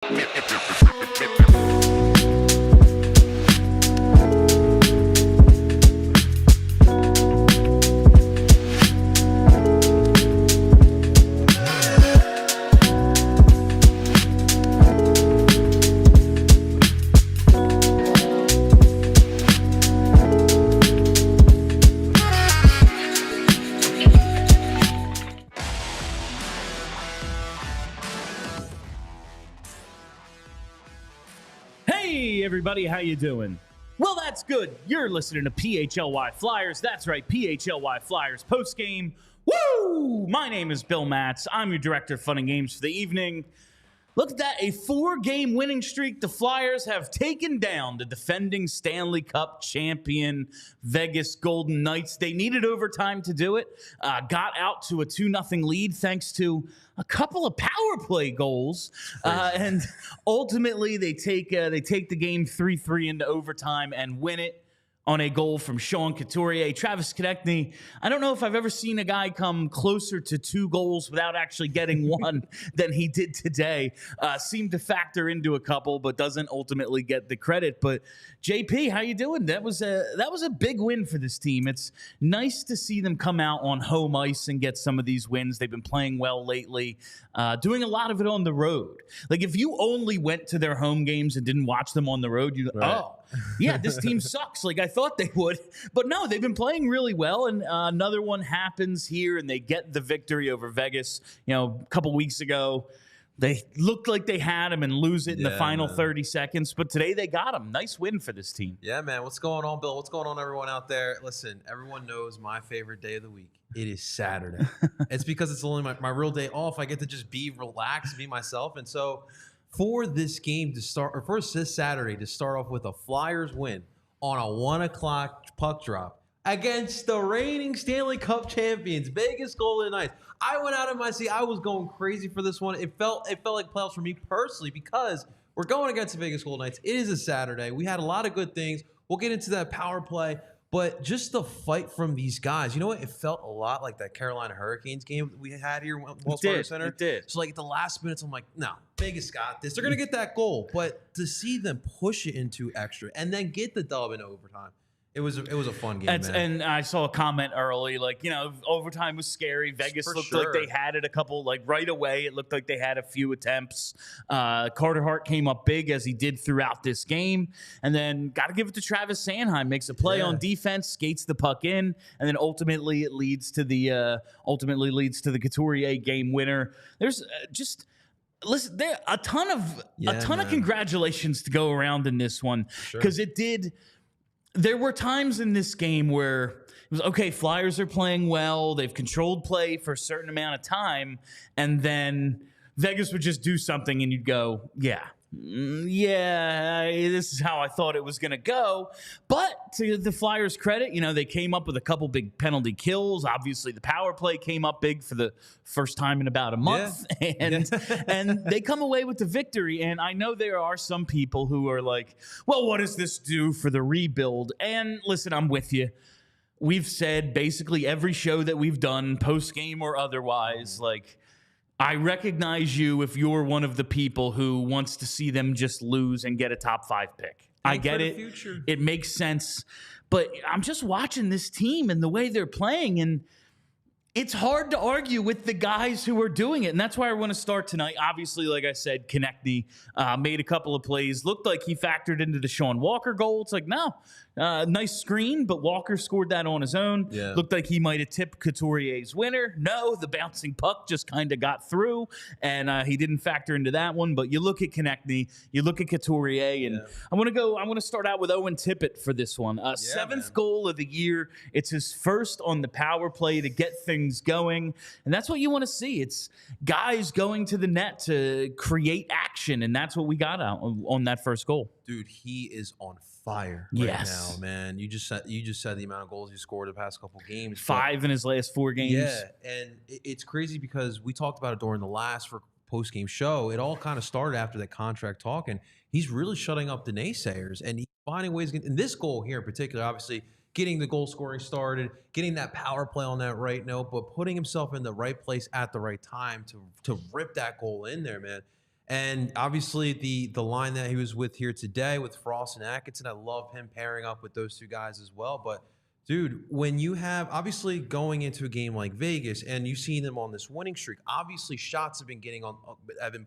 Hey everybody, how you doing? Well, that's good. You're listening to PHLY Flyers. That's right, PHLY Flyers postgame. Woo! My name is Bill Matz. I'm your director of fun and games for the evening. Look at that, a 4-game winning streak. The Flyers have taken down the defending Stanley Cup champion Vegas Golden Knights. They needed overtime to do it. Got out to a 2-0 lead thanks to a couple of power play goals. And ultimately, they take the game 3-3 into overtime and win it on a goal from Sean Couturier. Travis Konechny, I don't know if I've ever seen a guy come closer to 2 goals without actually getting one than he did today. Seemed to factor into a couple, but doesn't ultimately get the credit. But JP, how you doing? That was a big win for this team. It's nice to see them come out on home ice and get some of these wins. They've been playing well lately, doing a lot of it on the road. Like if you only went to their home games and didn't watch them on the road, you'd yeah, this team sucks. Like I thought they would, but no, they've been playing really well. And another one happens here, and they get the victory over Vegas. You know, a couple weeks ago, they looked like they had him and lose it in the final 30 seconds. But today they got him. Nice win for this team. Yeah, man. What's going on, Bill? What's going on, everyone out there? Listen, everyone knows my favorite day of the week. It is Saturday. It's because it's only my real day off. I get to just be relaxed, be myself, and so. For this game to start, or first this Saturday to start off with a Flyers win on a 1 o'clock puck drop against the reigning Stanley Cup champions, Vegas Golden Knights. I went out of my seat. I was going crazy for this one. It felt like playoffs for me personally because we're going against the Vegas Golden Knights. It is a Saturday. We had a lot of good things. We'll get into that power play. But just the fight from these guys, you know what? It felt a lot like that Carolina Hurricanes game we had here at Wells Fargo Center. It did. So, like, at the last minutes, I'm like, no, Vegas got this. They're going to get that goal. But to see them push it into extra and then get the dub in overtime, it was a fun game, man. And I saw a comment early, like, you know, overtime was scary. Vegas looked like they had it a couple, like right away. It looked like they had a few attempts. Carter Hart came up big as he did throughout this game. And then got to give it to Travis Sanheim. Makes a play on defense, skates the puck in, and then ultimately it leads to the Couturier game winner. There's listen, there a ton of congratulations to go around in this one because it did. There were times in this game where it was, okay, Flyers are playing well. They've controlled play for a certain amount of time. And then Vegas would just do something and you'd go, yeah, this is how I thought it was going to go. But to the Flyers' credit, you know, they came up with a couple big penalty kills. Obviously, the power play came up big for the first time in about a month. Yeah. And they come away with the victory. And I know there are some people who are like, well, what does this do for the rebuild? And listen, I'm with you. We've said basically every show that we've done, post-game or otherwise, like, I recognize you if you're one of the people who wants to see them just lose and get a top 5 pick. I get it. It makes sense. But I'm just watching this team and the way they're playing, and it's hard to argue with the guys who are doing it. And that's why I want to start tonight. Obviously, like I said, Konechny made a couple of plays. Looked like he factored into the Shawn Walker goal. It's like, no. Nice screen, but Walker scored that on his own. Yeah. Looked like he might have tipped Couturier's winner. No, the bouncing puck just kind of got through, and he didn't factor into that one. But you look at Konechny, you look at Couturier, and I want to start out with Owen Tippett for this one. 7th goal of the year. It's his first on the power play to get things going, and that's what you want to see. It's guys going to the net to create action, and that's what we got out on that first goal. Dude, he is on fire right now, man. You just said the amount of goals he scored the past couple games. 5 in his last 4 games. Yeah, and it's crazy because we talked about it during the last post-game show. It all kind of started after that contract talk, and he's really shutting up the naysayers, and he's finding ways. In this goal here in particular, obviously, getting the goal scoring started, getting that power play on that right note, but putting himself in the right place at the right time to rip that goal in there, man. And obviously the line that he was with here today with Frost and Atkinson, I love him pairing up with those two guys as well. But dude, when you have obviously going into a game like Vegas and you see them on this winning streak, obviously shots have been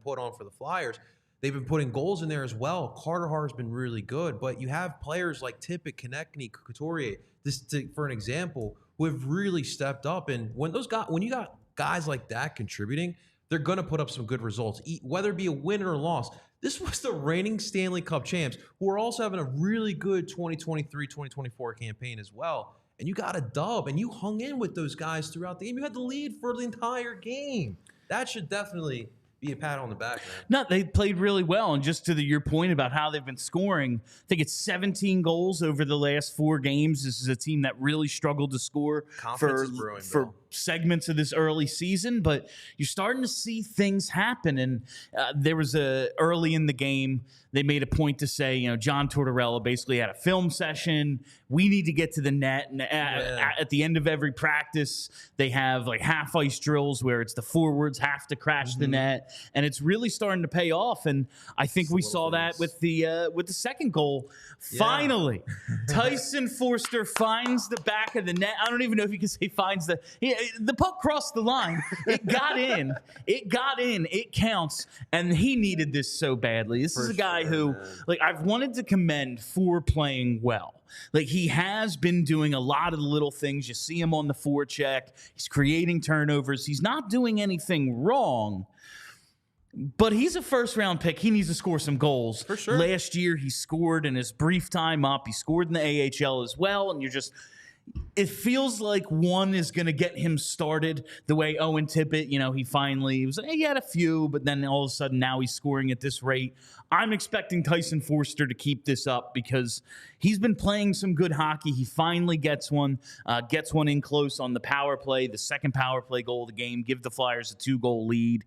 put on for the Flyers. They've been putting goals in there as well. Carter Hart has been really good, but you have players like Tippett, Konechny, Couturier, for an example, who have really stepped up. And when you got guys like that contributing, they're going to put up some good results, whether it be a win or a loss. This was the reigning Stanley Cup champs, who are also having a really good 2023-2024 campaign as well. And you got a dub, and you hung in with those guys throughout the game. You had the lead for the entire game. That should definitely be a pat on the back, man. No, they played really well. And just to your point about how they've been scoring, I think it's 17 goals over the last 4 games. This is a team that really struggled to score for segments of this early season, but you're starting to see things happen. And there was early in the game, they made a point to say, John Tortorella basically had a film session. We need to get to the net. And at the end of every practice, they have like half ice drills where it's the forwards have to crash the net. And it's really starting to pay off. And I think we saw that with the second goal. Yeah. Finally, Tyson Foerster finds the back of the net. I don't even know if you can say finds the puck crossed the line. It got in. It counts. And he needed this so badly. This is a guy who, like, I've wanted to commend for playing well. Like, he has been doing a lot of the little things. You see him on the forecheck. He's creating turnovers. He's not doing anything wrong. But he's a first-round pick. He needs to score some goals. For sure. Last year, he scored in his brief time up. He scored in the AHL as well. And it feels like one is going to get him started the way Owen Tippett, he had a few, but then all of a sudden now he's scoring at this rate. I'm expecting Tyson Foerster to keep this up because he's been playing some good hockey. He finally gets one in close on the power play, the second power play goal of the game, give the Flyers a 2-goal lead.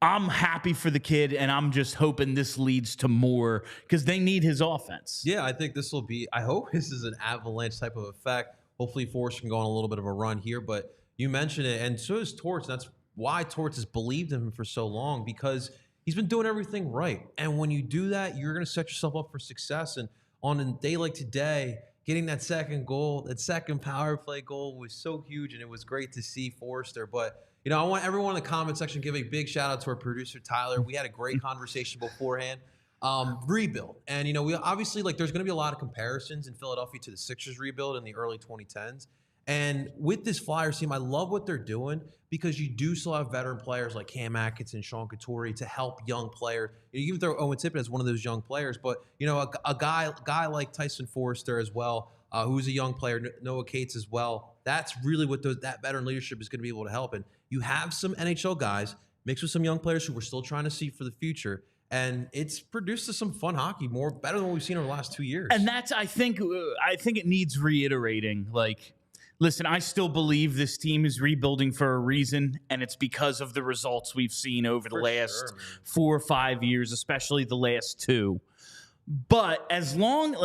I'm happy for the kid, and I'm just hoping this leads to more because they need his offense. Yeah, I think I hope this is an avalanche type of effect. Hopefully Forrest can go on a little bit of a run here, but you mentioned it, and so is Torts. That's why Torts has believed in him for so long, because he's been doing everything right. And when you do that, you're going to set yourself up for success. And on a day like today, getting that second goal, that second power play goal was so huge, and it was great to see Forrester. But I want everyone in the comment section to give a big shout out to our producer, Tyler. We had a great conversation beforehand. Rebuild. And, we obviously, there's going to be a lot of comparisons in Philadelphia to the Sixers rebuild in the early 2010s. And with this Flyers team, I love what they're doing because you do still have veteran players like Cam Atkinson, Sean Couturier to help young players. You can throw Owen Tippett as one of those young players, but, a guy like Tyson Foerster as well, who's a young player, Noah Cates as well. That's really what that veteran leadership is going to be able to help. And you have some NHL guys mixed with some young players who we're still trying to see for the future. And it's produced some fun hockey, better than what we've seen over the last 2 years. And that's, I think it needs reiterating. Listen, I still believe this team is rebuilding for a reason, and it's because of the results we've seen over the last 4 or 5 years, especially the last 2. But as long,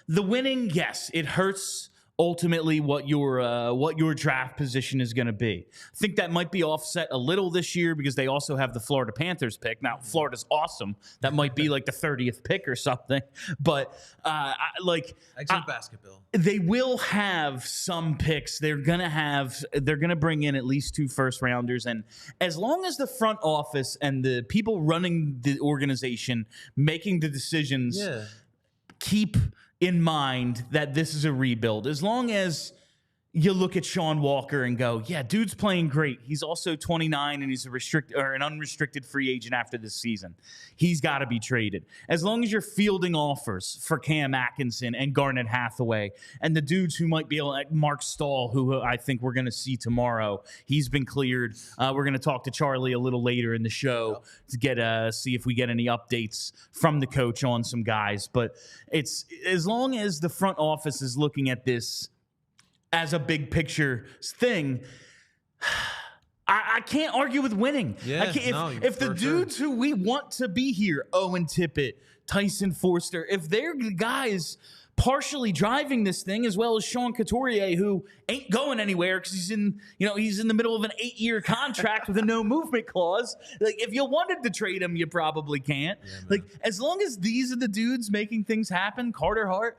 the winning, yes, it hurts ultimately what your draft position is going to be. I think that might be offset a little this year because they also have the Florida Panthers pick. Now, Florida's awesome. That might be the 30th pick or something. But excellent basketball. They will have some picks. They're gonna bring in at least 2 first-rounders. And as long as the front office and the people running the organization making the decisions keep in mind that this is a rebuild. As long as you look at Shawn Walker and go, yeah, dude's playing great. He's also 29 and he's an unrestricted free agent after this season. He's got to be traded. As long as you're fielding offers for Cam Atkinson and Garnett Hathaway and the dudes who might be like Mark Stahl, who I think we're going to see tomorrow. He's been cleared. We're going to talk to Charlie a little later in the show to see if we get any updates from the coach on some guys. But it's as long as the front office is looking at this as a big picture thing, I can't argue with winning. Yeah, if the dudes who we want to be here, Owen Tippett, Tyson Foerster, if they're the guys partially driving this thing, as well as Sean Couturier, who ain't going anywhere because he's in the middle of an 8-year contract with a no movement clause. Like, if you wanted to trade him, you probably can't. Like, as long as these are the dudes making things happen, Carter Hart,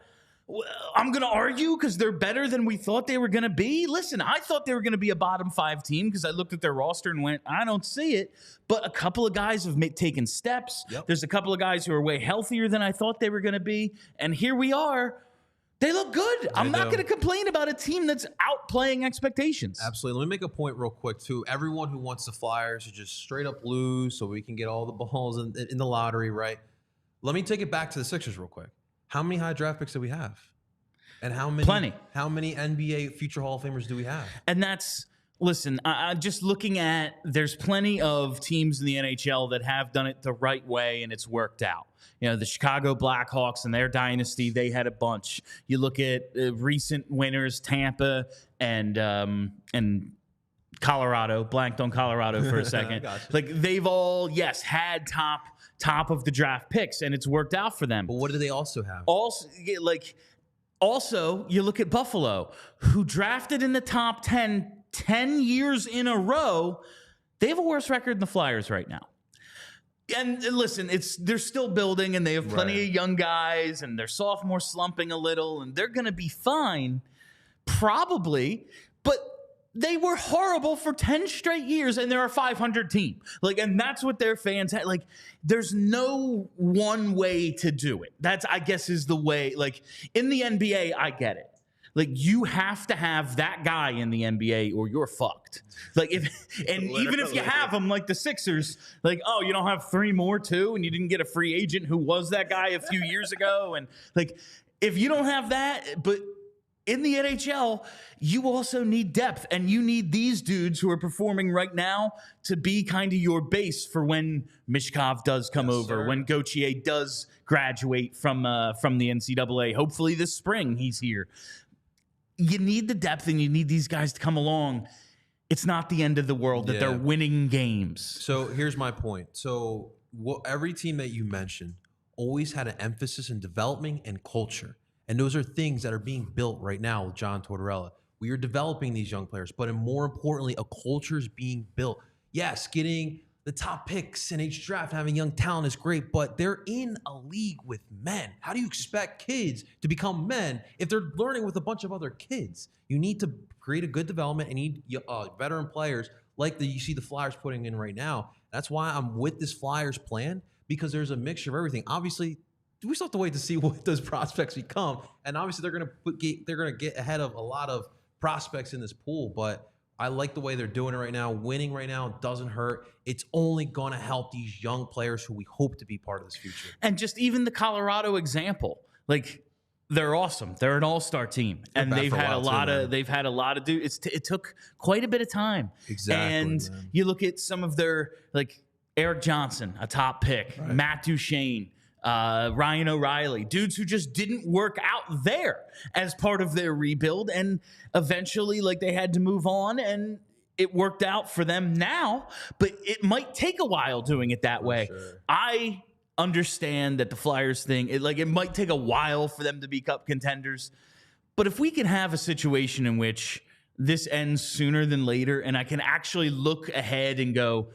I'm going to argue because they're better than we thought they were going to be. Listen, I thought they were going to be a bottom 5 team because I looked at their roster and went, I don't see it. But a couple of guys have taken steps. Yep. There's a couple of guys who are way healthier than I thought they were going to be. And here we are. They look good. I'm not going to complain about a team that's outplaying expectations. Absolutely. Let me make a point real quick, too. Everyone who wants the Flyers to just straight up lose so we can get all the balls in the lottery, right? Let me take it back to the Sixers real quick. How many high draft picks do we have? And how many? Plenty. How many NBA future Hall of Famers do we have? And that's, listen, just looking at, there's plenty of teams in the NHL that have done it the right way and it's worked out. The Chicago Blackhawks and their dynasty, they had a bunch. You look at recent winners, Tampa and Colorado. Blanked on Colorado for a second. Like, they've all, had top of the draft picks, and it's worked out for them. But what do they also have? Also, you look at Buffalo, who drafted in the top 10 years in a row. They have a worse record than the Flyers right now. And listen, they're still building, and they have plenty of young guys, and their sophomore slumping a little, and they're going to be fine, probably. But they were horrible for 10 straight years, and they're a 500 team. And that's what their fans had. There's no one way to do it. That's, I guess, is the way. In the NBA, I get it. You have to have that guy in the NBA or you're fucked. Even if you have them, like the Sixers, you don't have 3 more too, and you didn't get a free agent who was that guy a few years ago. And if you don't have that, but in the NHL, you also need depth, and you need these dudes who are performing right now to be kind of your base for when Mishkov does come over, when Gauthier does graduate from the NCAA. Hopefully this spring he's here. You need the depth, and you need these guys to come along. It's not the end of the world that they're winning games. So here's my point. So every team that you mentioned always had an emphasis in development and culture. And those are things that are being built right now with John Tortorella. We are developing these young players, but more importantly, a culture is being built. Yes, getting the top picks in each draft, having young talent is great, but they're in a league with men. How do you expect kids to become men if they're learning with a bunch of other kids? You need to create a good development and need veteran players like you see the Flyers putting in right now. That's why I'm with this Flyers plan, because there's a mixture of everything. Obviously, we still have to wait to see what those prospects become, and obviously they're going to get ahead of a lot of prospects in this pool, but I like the way they're doing it right now. Winning right now doesn't hurt. It's only going to help these young players who we hope to be part of this future. And just even the Colorado example, they're awesome. They're an all-star team, and they've had a lot of dudes. It took quite a bit of time. Exactly. And you look at some of their Eric Johnson, a top pick, Matt Duchene, Ryan O'Reilly, dudes who just didn't work out there as part of their rebuild, and eventually they had to move on, and it worked out for them now, but it might take a while doing it that way. Sure. I understand that the Flyers thing, it might take a while for them to be cup contenders, but if we can have a situation in which this ends sooner than later, and I can actually look ahead and go,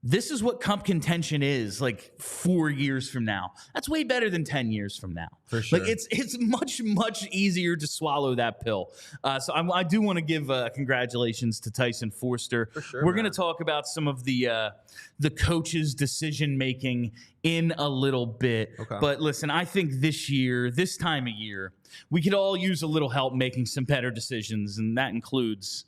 this is what cup contention is 4 years from now. That's way better than 10 years from now. For sure. It's much, much easier to swallow that pill. So I do want to give congratulations to Tyson Foerster. For sure, We're going to talk about some of the coaches' decision-making in a little bit. Okay. But listen, I think this time of year, we could all use a little help making some better decisions, and that includes...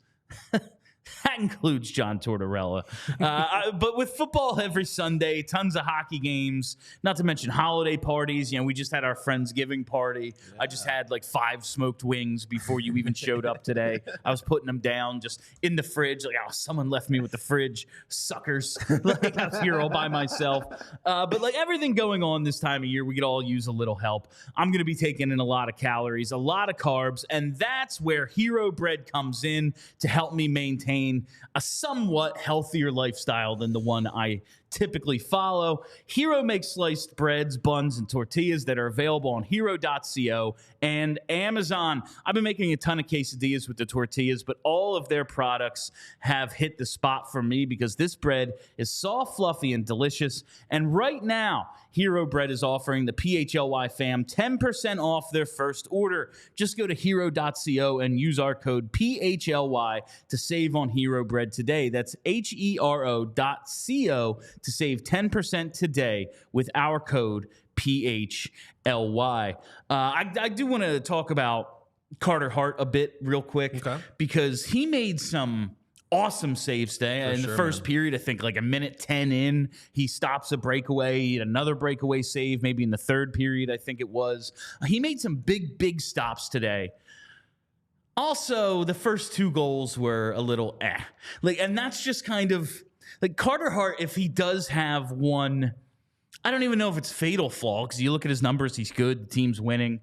That includes John Tortorella. But with football every Sunday, tons of hockey games, not to mention holiday parties. We just had our Friendsgiving party. Yeah. I just had 5 smoked wings before you even showed up today. I was putting them down just in the fridge. Someone left me with the fridge. Suckers. I was here all by myself. But everything going on this time of year, we could all use a little help. I'm going to be taking in a lot of calories, a lot of carbs, and that's where Hero Bread comes in to help me maintain maintain a somewhat healthier lifestyle than the one I typically follow. Hero makes sliced breads, buns, and tortillas that are available on hero.co and Amazon. I've been making a ton of quesadillas with the tortillas, but all of their products have hit the spot for me because this bread is soft, fluffy, and delicious. And right now, Hero Bread is offering the PHLY fam 10% off their first order. Just go to hero.co and use our code PHLY to save on Hero Bread today. That's HERO.co to save 10% today with our code PHLY. I do want to talk about Carter Hart a bit real quick because he made some awesome saves today. In the first period, I think like a minute 10 in, he stops a breakaway, another breakaway save, maybe in the third period, I think it was. He made some big stops today. Also, the first 2 goals were a little and that's just kind of like Carter Hart, if he does have one, I don't even know if it's fatal flaw because you look at his numbers, he's good, the team's winning.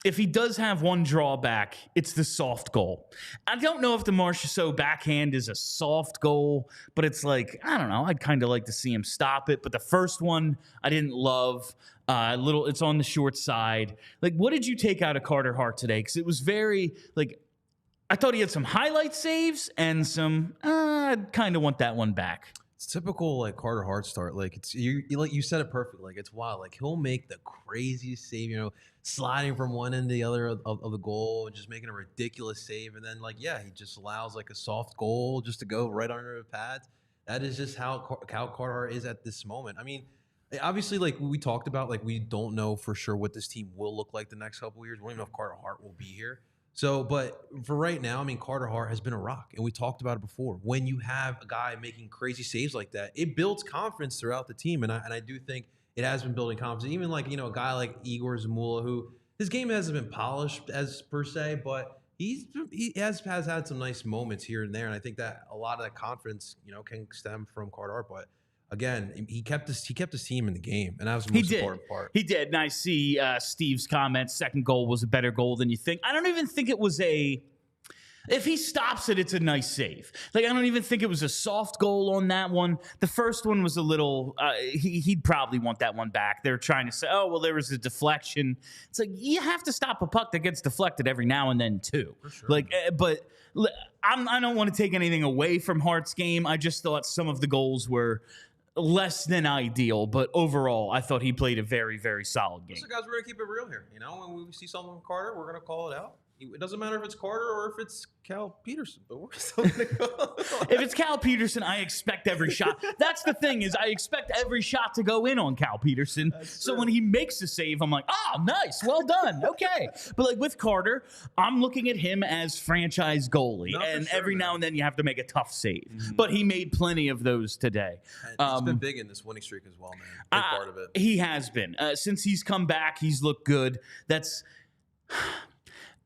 If he does have one drawback, it's the soft goal. I don't know if the Marchessault backhand is a soft goal, but it's like, I don't know. I'd kind of like to see him stop it. But the first one, I didn't love. It's on the short side. Like, what did you take out of Carter Hart today? Because it was very, like, I thought he had some highlight saves and some, I'd kind of want that one back. It's typical like Carter Hart start. Like it's you like you said it perfect. Like it's wild. Like he'll make the craziest save, sliding from one end to the other of the goal and just making a ridiculous save. And then like, yeah, he just allows like a soft goal just to go right under the pads. That is just how Carter Hart is at this moment. I mean, obviously, like we talked about, like we don't know for sure what this team will look like the next couple of years. We don't even know if Carter Hart will be here. So, but for right now, I mean, Carter Hart has been a rock, and we talked about it before. When you have a guy making crazy saves like that, it builds confidence throughout the team, and I do think it has been building confidence. Even like a guy like Igor Zamula, who his game hasn't been polished as per se, but he has had some nice moments here and there, and I think that a lot of that confidence can stem from Carter Hart, but. Again, he kept his team in the game, and that was the most important part. He did, and I see Steve's comment, second goal was a better goal than you think. I don't even think it was if he stops it, it's a nice save. Like, I don't even think it was a soft goal on that one. The first one was a little, he'd probably want that one back. They're trying to say, oh, well, there was a deflection. It's like, you have to stop a puck that gets deflected every now and then, too. For sure. Like, but I don't want to take anything away from Hart's game. I just thought some of the goals were less than ideal, but overall, I thought he played a very, very solid game. So, guys, we're going to keep it real here. When we see something from Carter, we're going to call it out. It doesn't matter if it's Carter or if it's Cal Peterson, but we're still going to go. If it's Cal Peterson, I expect every shot. That's the thing is I expect every shot to go in on Cal Peterson. So when he makes a save, I'm like, oh, nice. Well done. Okay. But like with Carter, I'm looking at him as franchise goalie. Every now and then you have to make a tough save. Mm-hmm. But he made plenty of those today. He's been big in this winning streak as well, man. Big part of it. He has been. Since he's come back, he's looked good.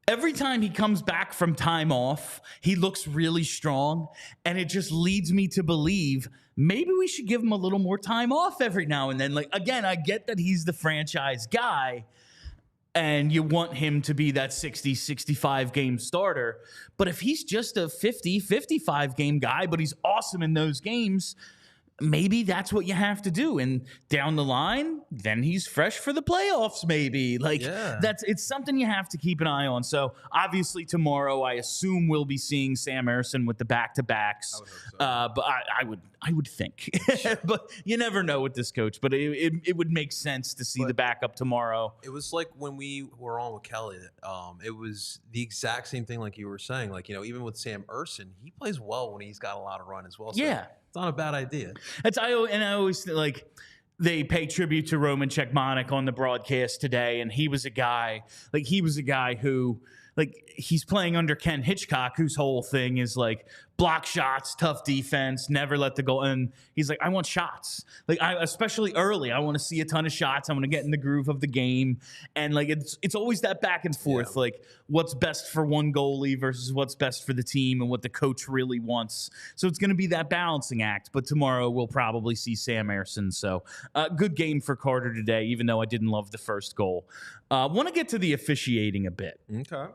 Every time he comes back from time off, he looks really strong, and it just leads me to believe maybe we should give him a little more time off every now and then. Like, again, I get that he's the franchise guy, and you want him to be that 60, 65 game starter, but if he's just a 50, 55 game guy, but he's awesome in those games, maybe that's what you have to do. And down the line, then he's fresh for the playoffs, maybe. It's something you have to keep an eye on. So obviously tomorrow, I assume we'll be seeing Sam Ersson with the back-to-backs. I would hope so. But I would think. But you never know with this coach. But it would make sense to see the backup tomorrow. It was like when we were on with Kelly, it was the exact same thing like you were saying. Like, even with Sam Ersson, he plays well when he's got a lot of run as well. So yeah. It's not a bad idea. I always like they pay tribute to Roman Czechmanek on the broadcast today, and he was a guy who he's playing under Ken Hitchcock, whose whole thing is like block shots, tough defense, never let the goal. And he's like, I want shots. Especially early, I want to see a ton of shots. I want to get in the groove of the game. And it's always that back and forth, like what's best for one goalie versus what's best for the team and what the coach really wants. So it's going to be that balancing act. But tomorrow we'll probably see Sam Ersson. So good game for Carter today, even though I didn't love the first goal. Want to get to the officiating a bit. Okay.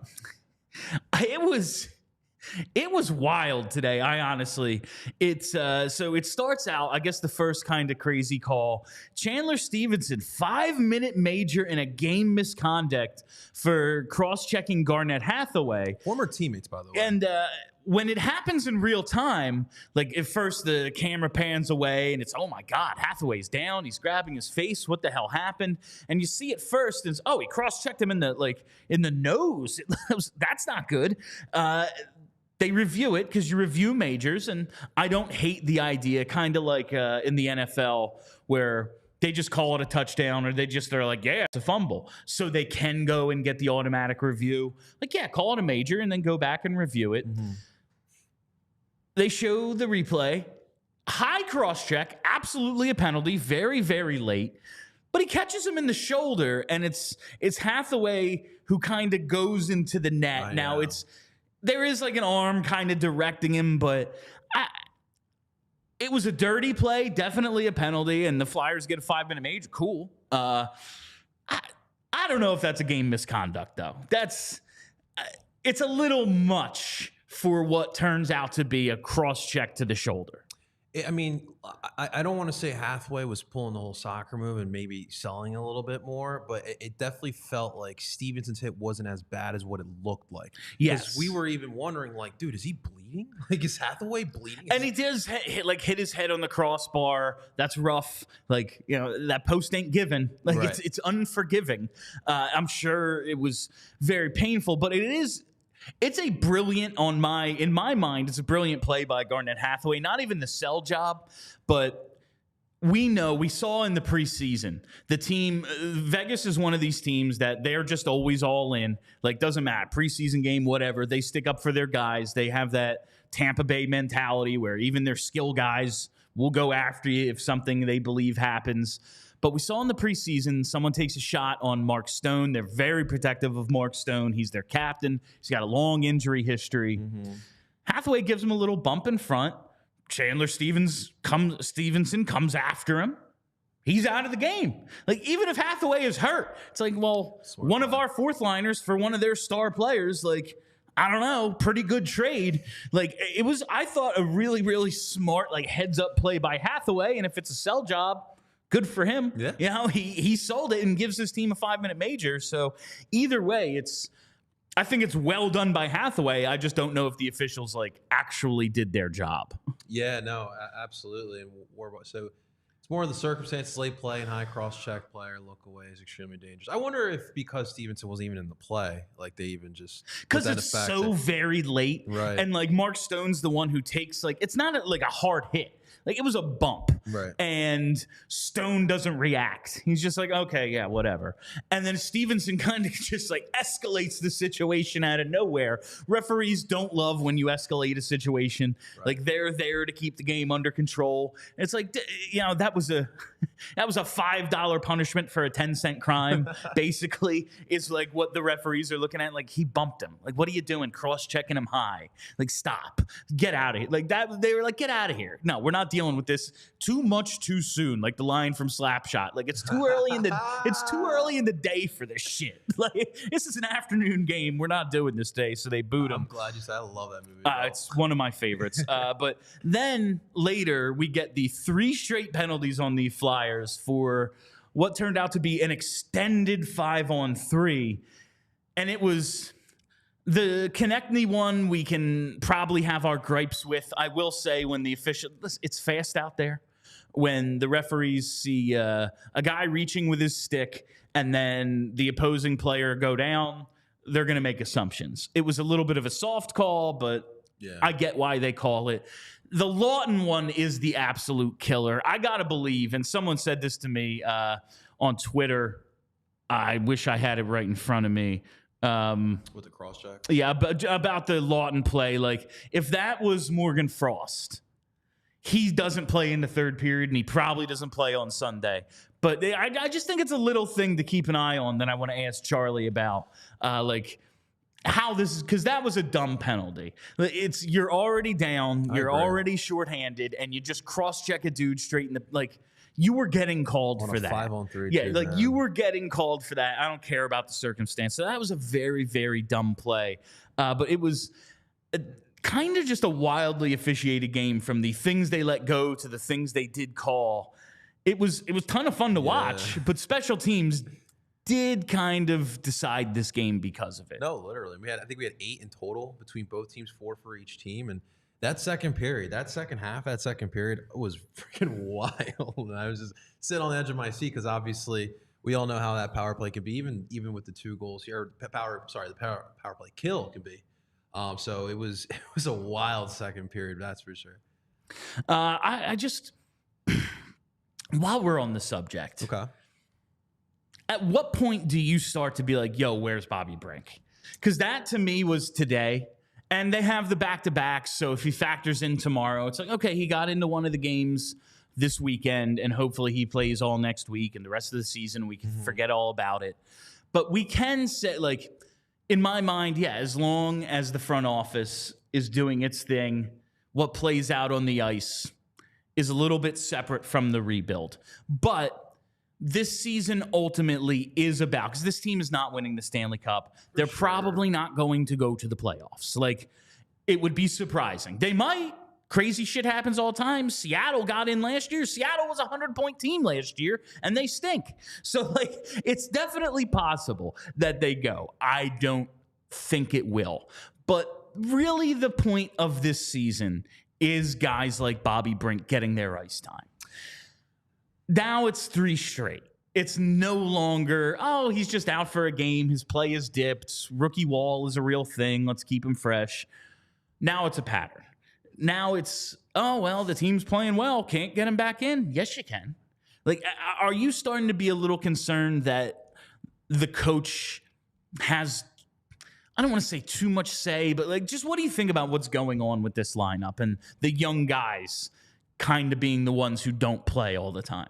It was wild today. It's so it starts out, I guess the first kind of crazy call. Chandler Stephenson, 5-minute major in a game misconduct for cross-checking Garnett Hathaway. Former teammates, by the way. And when it happens in real time, like at first the camera pans away and it's, oh my God, Hathaway's down. He's grabbing his face. What the hell happened? And you see it first and it's, oh, he cross-checked him in the nose. That's not good. They review it because you review majors, and I don't hate the idea, kind of like in the NFL where they just call it a touchdown or they're like, yeah, it's a fumble. So they can go and get the automatic review. Like, yeah, call it a major and then go back and review it. Mm-hmm. They show the replay. High cross-check, absolutely a penalty, very, very late. But he catches him in the shoulder, and it's Hathaway who kind of goes into the net. Now, there is like an arm kind of directing him, but it was a dirty play, definitely a penalty, and the Flyers get a 5-minute major. Cool. I don't know if that's a game misconduct, though. It's a little much for what turns out to be a cross-check to the shoulder. I mean, I don't want to say Hathaway was pulling the whole soccer move and maybe selling a little bit more, but it definitely felt like Stephenson's hit wasn't as bad as what it looked like. Yes. We were even wondering, like, dude, is he bleeding? Like, is Hathaway bleeding? And he does hit his head on the crossbar. That's rough. Like, you know, that post ain't given. Like, right. It's unforgiving. I'm sure it was very painful, but it's a brilliant, in my mind, it's a brilliant play by Garnett Hathaway. Not even the sell job, but we saw in the preseason, the team, Vegas is one of these teams that they're just always all in. Like, doesn't matter, preseason game, whatever. They stick up for their guys. They have that Tampa Bay mentality where even their skill guys will go after you if something they believe happens. But we saw in the preseason, someone takes a shot on Mark Stone. They're very protective of Mark Stone. He's their captain. He's got a long injury history. Mm-hmm. Hathaway gives him a little bump in front. Chandler Stephenson comes after him. He's out of the game. Like, even if Hathaway is hurt, it's like, well, one of our fourth liners for one of their star players, like, I don't know, pretty good trade. Like, it was, I thought, a really, really smart, like, heads-up play by Hathaway. And if it's a sell job, good for him. Yeah. You know, he sold it and gives his team a 5-minute major. So either way, I think it's well done by Hathaway. I just don't know if the officials like actually did their job. Yeah, no, absolutely. And so it's more of the circumstances, late play and high cross-check player look away is extremely dangerous. I wonder if because Stephenson wasn't even in the play, like they even just because it's so very late, right? And like Mark Stone's the one who takes it's not like a hard hit. Like, it was a bump. Right. And Stone doesn't react. He's just like, okay, yeah, whatever. And then Stephenson kind of just, escalates the situation out of nowhere. Referees don't love when you escalate a situation. Right. Like, they're there to keep the game under control. And it's like, you know, that was a $5 punishment for a 10-cent crime, basically, is, like, what the referees are looking at. Like, he bumped him. Like, what are you doing? Cross-checking him high. Like, stop. Get out of here. Like, that. They were like, get out of here. No, we're not dealing with this too much too soon, like the line from Slapshot. Like, it's too early in the day for this shit. Like, this is an afternoon game. We're not doing this day, so they booed him. I'm glad you said. I love that movie. It's one of my favorites. But then later we get the 3 straight penalties on the Flyers for what turned out to be an extended 5-on-3, and it was. The Konechny one, we can probably have our gripes with. I will say when it's fast out there. When the referees see a guy reaching with his stick and then the opposing player go down, they're going to make assumptions. It was a little bit of a soft call, but yeah. I get why they call it. The Lawton one is the absolute killer. I got to believe, and someone said this to me on Twitter. I wish I had it right in front of me. With the cross-check? Yeah, but about the Lawton play. Like, if that was Morgan Frost, he doesn't play in the third period, and he probably doesn't play on Sunday. But I just think it's a little thing to keep an eye on that I want to ask Charlie about. How this is, because that was a dumb penalty. You're already down, you're already shorthanded, and you just cross-check a dude straight in the, you were getting called for that. 5-on-3. Yeah, you were getting called for that. I don't care about the circumstance. So that was a very, very dumb play. But it was, kind of just a wildly officiated game, from the things they let go to the things they did call. It was a ton of fun to watch, but special teams did kind of decide this game because of it. No, literally. I think we had 8 in total between both teams, 4 for each team. And that second period, that second period was freaking wild. And I was just sitting on the edge of my seat because obviously we all know how that power play can be, even with the 2 goals here. The power play kill can be. So it was a wild second period, that's for sure. I just, while we're on the subject, okay. At what point do you start to be like, yo, where's Bobby Brink? Because that to me was today. And they have the back-to-backs, so if he factors in tomorrow, it's like, okay, he got into one of the games this weekend, and hopefully he plays all next week, and the rest of the season we can forget all about it. But we can say, like, in my mind, yeah, as long as the front office is doing its thing, what plays out on the ice is a little bit separate from the rebuild. But this season ultimately is about, because this team is not winning the Stanley Cup. They're probably not going to go to the playoffs. Like, it would be surprising. They might. Crazy shit happens all the time. Seattle got in last year. Seattle was a 100-point team last year, and they stink. So, like, it's definitely possible that they go. I don't think it will. But really the point of this season is guys like Bobby Brink getting their ice time. Now it's 3 straight. It's no longer, oh, he's just out for a game. His play is dipped. Rookie wall is a real thing. Let's keep him fresh. Now it's a pattern. Now it's, oh, well, the team's playing well. Can't get him back in. Yes, you can. Like, are you starting to be a little concerned that the coach has, I don't want to say too much say, but like, just what do you think about what's going on with this lineup and the young guys kind of being the ones who don't play all the time?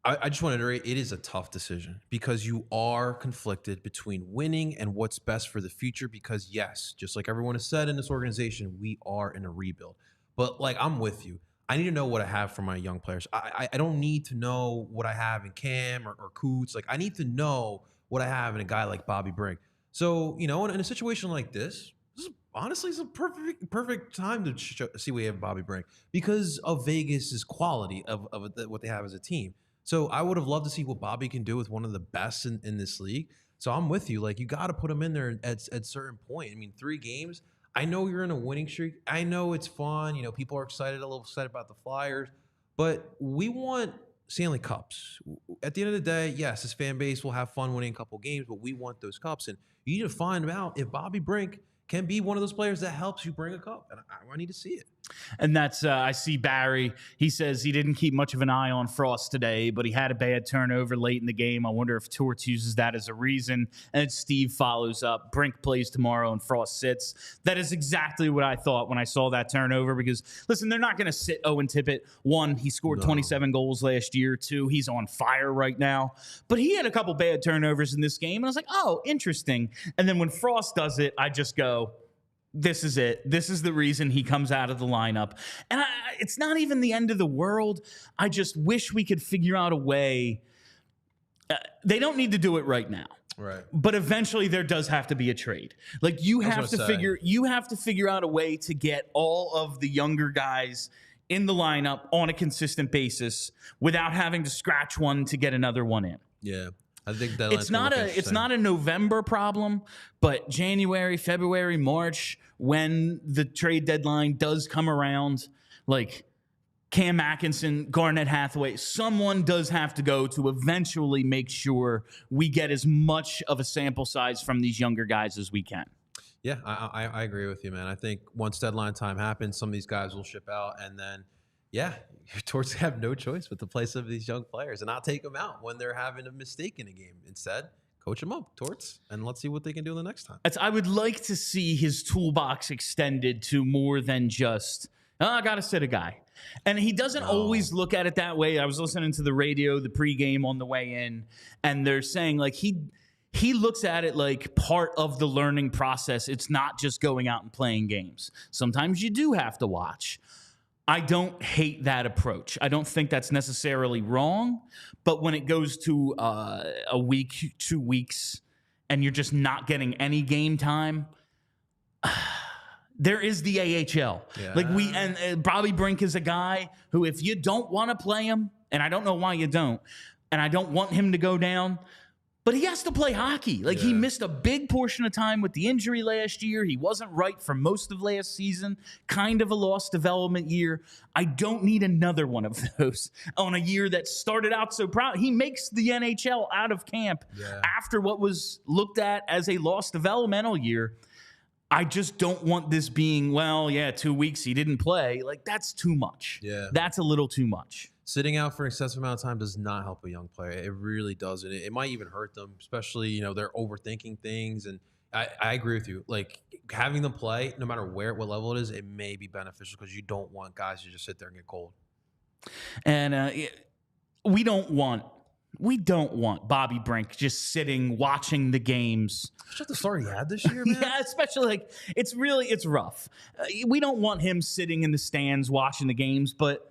I just want to reiterate, it is a tough decision because you are conflicted between winning and what's best for the future because, yes, just like everyone has said in this organization, we are in a rebuild. But, like, I'm with you. I need to know what I have for my young players. I don't need to know what I have in Cam or Coots. Like, I need to know what I have in a guy like Bobby Brink. So, you know, in a situation like this is honestly it's a perfect time to see we have Bobby Brink because of Vegas's quality of what they have as a team. So I would have loved to see what Bobby can do with one of the best in this league. So I'm with you. Like, you got to put him in there at a certain point. I mean, 3 games. I know you're in a winning streak. I know it's fun. You know, people are a little excited about the Flyers. But we want Stanley Cups. At the end of the day, yes, this fan base will have fun winning a couple games, but we want those cups. And you need to find out if Bobby Brink can be one of those players that helps you bring a cup. And I need to see it. And that's, I see Barry. He says he didn't keep much of an eye on Frost today, but he had a bad turnover late in the game. I wonder if Torts uses that as a reason. And Steve follows up. Brink plays tomorrow and Frost sits. That is exactly what I thought when I saw that turnover because, listen, they're not going to sit Owen Tippett. 1, he scored 27 goals last year. 2, he's on fire right now. But he had a couple bad turnovers in this game. And I was like, oh, interesting. And then when Frost does it, I just go, this is it. This is the reason he comes out of the lineup. And it's not even the end of the world. I just wish we could figure out a way. They don't need to do it right now. Right. But eventually there does have to be a trade. Like you have to figure out a way to get all of the younger guys in the lineup on a consistent basis without having to scratch one to get another one in. Yeah. I think that it's not a November problem, but January, February, March, when the trade deadline does come around, like Cam Atkinson, Garnett Hathaway, someone does have to go to eventually make sure we get as much of a sample size from these younger guys as we can. Yeah, I agree with you, man. I think once deadline time happens, some of these guys will ship out, and then, yeah, your Torts have no choice but to play some of these young players and not take them out when they're having a mistake in a game. Instead, coach them up, Torts, and let's see what they can do the next time. I would like to see his toolbox extended to more than just, I got to sit a guy. And he doesn't always look at it that way. I was listening to the radio, the pregame on the way in, and they're saying, like, he looks at it like part of the learning process. It's not just going out and playing games. Sometimes you do have to watch. I don't hate that approach. I don't think that's necessarily wrong, but when it goes to a week, 2 weeks, and you're just not getting any game time, there is the AHL. Yeah. Like and Bobby Brink is a guy who, if you don't want to play him, and I don't know why you don't, and I don't want him to go down, but he has to play hockey. Like, he missed a big portion of time with the injury last year. He wasn't right for most of last season. Kind of a lost development year. I don't need another one of those on a year that started out so proud. He makes the NHL out of camp after what was looked at as a lost developmental year. I just don't want this being, 2 weeks he didn't play. Like, that's too much. Yeah. That's a little too much. Sitting out for an excessive amount of time does not help a young player. It really doesn't. It might even hurt them, especially, they're overthinking things. And I agree with you. Like, having them play, no matter what level it is, it may be beneficial because you don't want guys to just sit there and get cold. And we don't want Bobby Brink just sitting, watching the games. Is that the start he had this year, man? Yeah, especially, it's rough. We don't want him sitting in the stands watching the games, but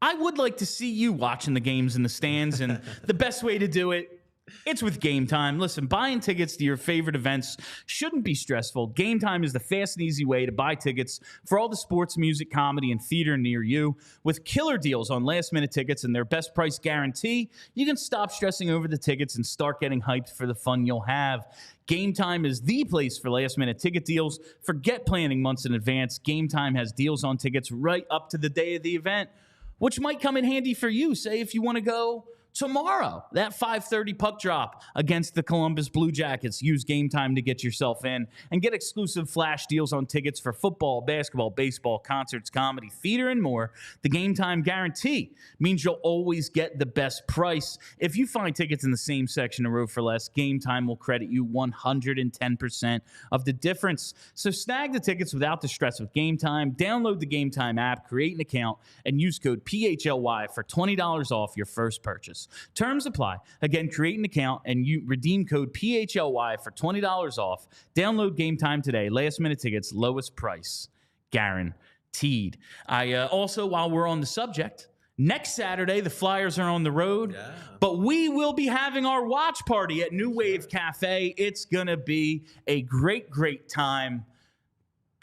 I would like to see you watching the games in the stands, and the best way to do it, it's with Game Time. Listen, buying tickets to your favorite events shouldn't be stressful. Game Time is the fast and easy way to buy tickets for all the sports, music, comedy, and theater near you. With killer deals on last-minute tickets and their best price guarantee, you can stop stressing over the tickets and start getting hyped for the fun you'll have. Game Time is the place for last-minute ticket deals. Forget planning months in advance. Game Time has deals on tickets right up to the day of the event, which might come in handy for you. Say if you want to go tomorrow, that 5:30 puck drop against the Columbus Blue Jackets. Use Game Time to get yourself in and get exclusive flash deals on tickets for football, basketball, baseball, concerts, comedy, theater, and more. The Game Time guarantee means you'll always get the best price. If you find tickets in the same section of row for less, Game Time will credit you 110% of the difference. So snag the tickets without the stress with Game Time. Download the Game Time app, create an account, and use code PHLY for $20 off your first purchase. Terms apply. Again, create an account and you redeem code PHLY for $20 off. Download Game Time today. Last minute tickets, lowest price, guaranteed. Also, while we're on the subject, next Saturday, the Flyers are on the road, but we will be having our watch party at New Wave Cafe. It's going to be a great, great time.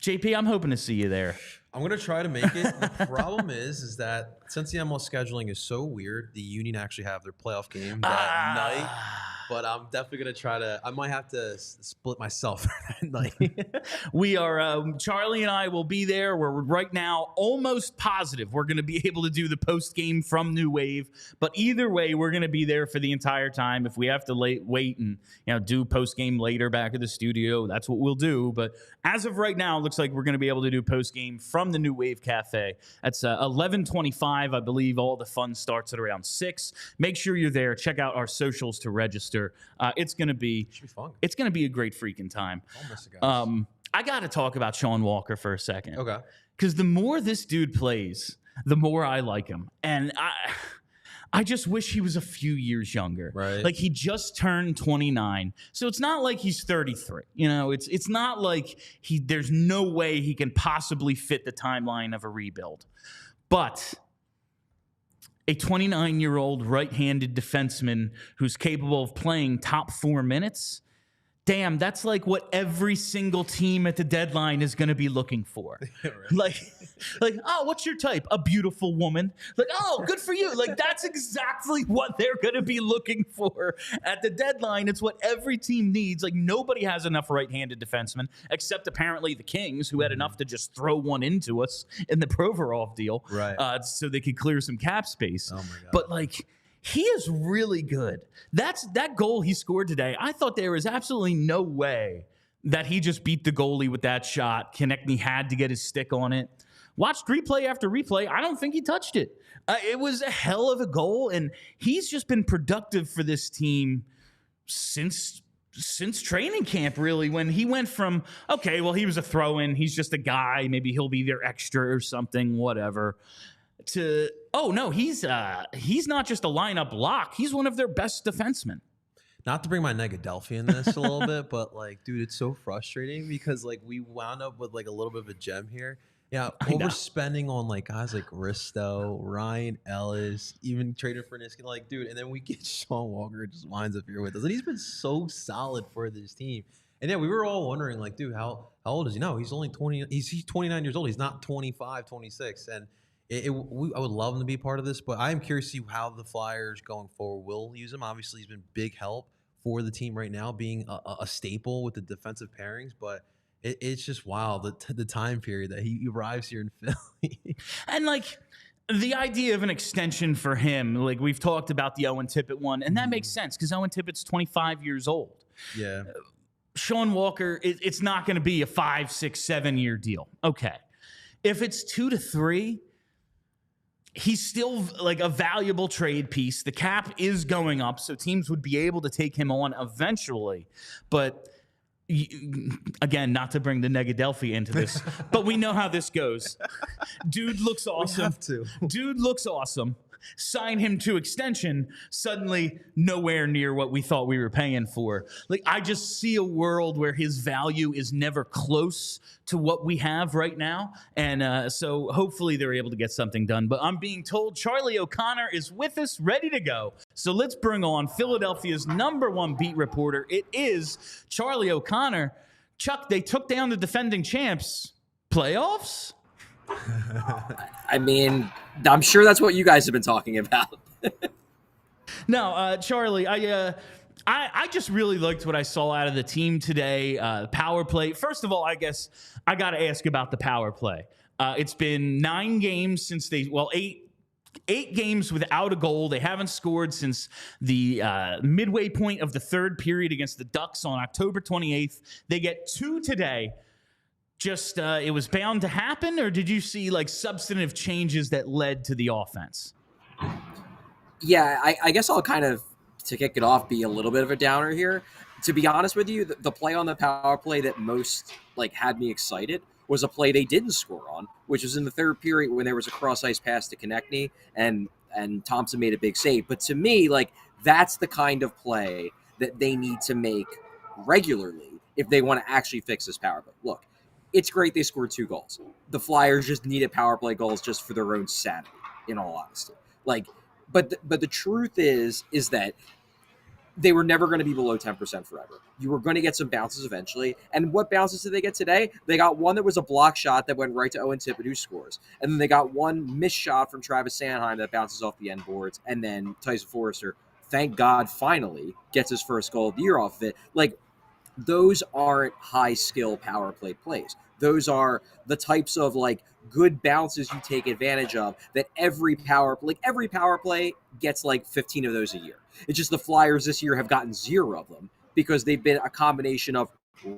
JP, I'm hoping to see you there. I'm going to try to make it. The problem is that since the MLS scheduling is so weird, the Union actually have their playoff game that night. But I'm definitely going to try to – I might have to split myself that night. We are Charlie and I will be there. We're right now almost positive we're going to be able to do the post game from New Wave. But either way, we're going to be there for the entire time. If we have to wait and do post game later back at the studio, that's what we'll do. But as of right now, it looks like we're going to be able to do post game from the New Wave Cafe. That's 11:25, I believe. All the fun starts at around 6. Make sure you're there. Check out our socials to register. It's going to be fun. It's going to be a great freaking time. I got to talk about Shawn Walker for a second. Okay. Because the more this dude plays, the more I like him. And I just wish he was a few years younger. Right. Like, he just turned 29. So it's not like he's 33. It's not like there's no way he can possibly fit the timeline of a rebuild. But a 29-year-old right-handed defenseman who's capable of playing top 4 minutes, damn, that's like what every single team at the deadline is going to be looking for. Right. Like, oh, what's your type? A beautiful woman. Like, oh, good for you. Like, that's exactly what they're going to be looking for at the deadline. It's what every team needs. Like, nobody has enough right-handed defensemen, except apparently the Kings, who had enough to just throw one into us in the Provorov deal, right? So they could clear some cap space. Oh my God. But like, he is really good. That goal he scored today, I thought there was absolutely no way that he just beat the goalie with that shot. Konechny had to get his stick on it. Watched replay after replay. I don't think he touched it. It was a hell of a goal, and he's just been productive for this team since training camp, really, when he went from, okay, well, he was a throw-in. He's just a guy. Maybe he'll be their extra or something, whatever. To, oh, no, he's not just a lineup lock. He's one of their best defensemen. Not to bring my Negadelphia in this a little bit, but, like, dude, it's so frustrating because, like, we wound up with, like, a little bit of a gem here. Yeah, overspending on, like, guys like Risto, Ryan Ellis, even traded for Niskanen. Like, dude, and then we get Shawn Walker just winds up here with us. And he's been so solid for this team. And yeah, we were all wondering, like, dude, how old is he? No, he's only 20. He's 29 years old. He's not 25, 26. And I would love him to be part of this, but I am curious to see how the Flyers going forward will use him. Obviously, he's been big help for the team right now, being a staple with the defensive pairings. But it's just wild the time period that he arrives here in Philly. And like the idea of an extension for him, like we've talked about the Owen Tippett one, and that makes sense because Owen Tippett's 25 years old. Yeah. Shawn Walker, it's not going to be a 5, 6, 7 year deal. Okay. If it's 2 to 3, he's still like a valuable trade piece. The cap is going up, so teams would be able to take him on eventually. But again, not to bring the Negadelphi into this, but we know how this goes. Dude looks awesome. We have to. Dude looks awesome. Sign him to extension, suddenly nowhere near what we thought we were paying for. Like, I just see a world where his value is never close to what we have right now. And so hopefully they're able to get something done. But I'm being told Charlie O'Connor is with us, ready to go. So let's bring on Philadelphia's #1 beat reporter. It is Charlie O'Connor. Chuck, they took down the defending champs. Playoffs? I mean, I'm sure that's what you guys have been talking about. No, Charlie, I just really liked what I saw out of the team today. Power play. First of all, I guess I got to ask about the power play. It's been 9 games since eight games without a goal. They haven't scored since the midway point of the third period against the Ducks on October 28th. They get 2 today. Just it was bound to happen, or did you see like substantive changes that led to the offense? Yeah, I guess I'll kind of, to kick it off, be a little bit of a downer here. To be honest with you, the play on the power play that most like had me excited was a play they didn't score on, which was in the third period when there was a cross-ice pass to Konechny and Thompson made a big save. But to me, like, that's the kind of play that they need to make regularly if they want to actually fix this power play. Look, it's great they scored 2 goals. The Flyers just needed power play goals just for their own sanity, in all honesty. Like, but the truth is that they were never going to be below 10% forever. You were going to get some bounces eventually. And what bounces did they get today? They got one that was a block shot that went right to Owen Tippett, who scores. And then they got one missed shot from Travis Sanheim that bounces off the end boards. And then Tyson Foerster, thank God, finally gets his first goal of the year off of it. Like, those aren't high-skill power play plays. Those are the types of, like, good bounces you take advantage of that every power play gets, like, 15 of those a year. It's just the Flyers this year have gotten 0 of them because they've been a combination of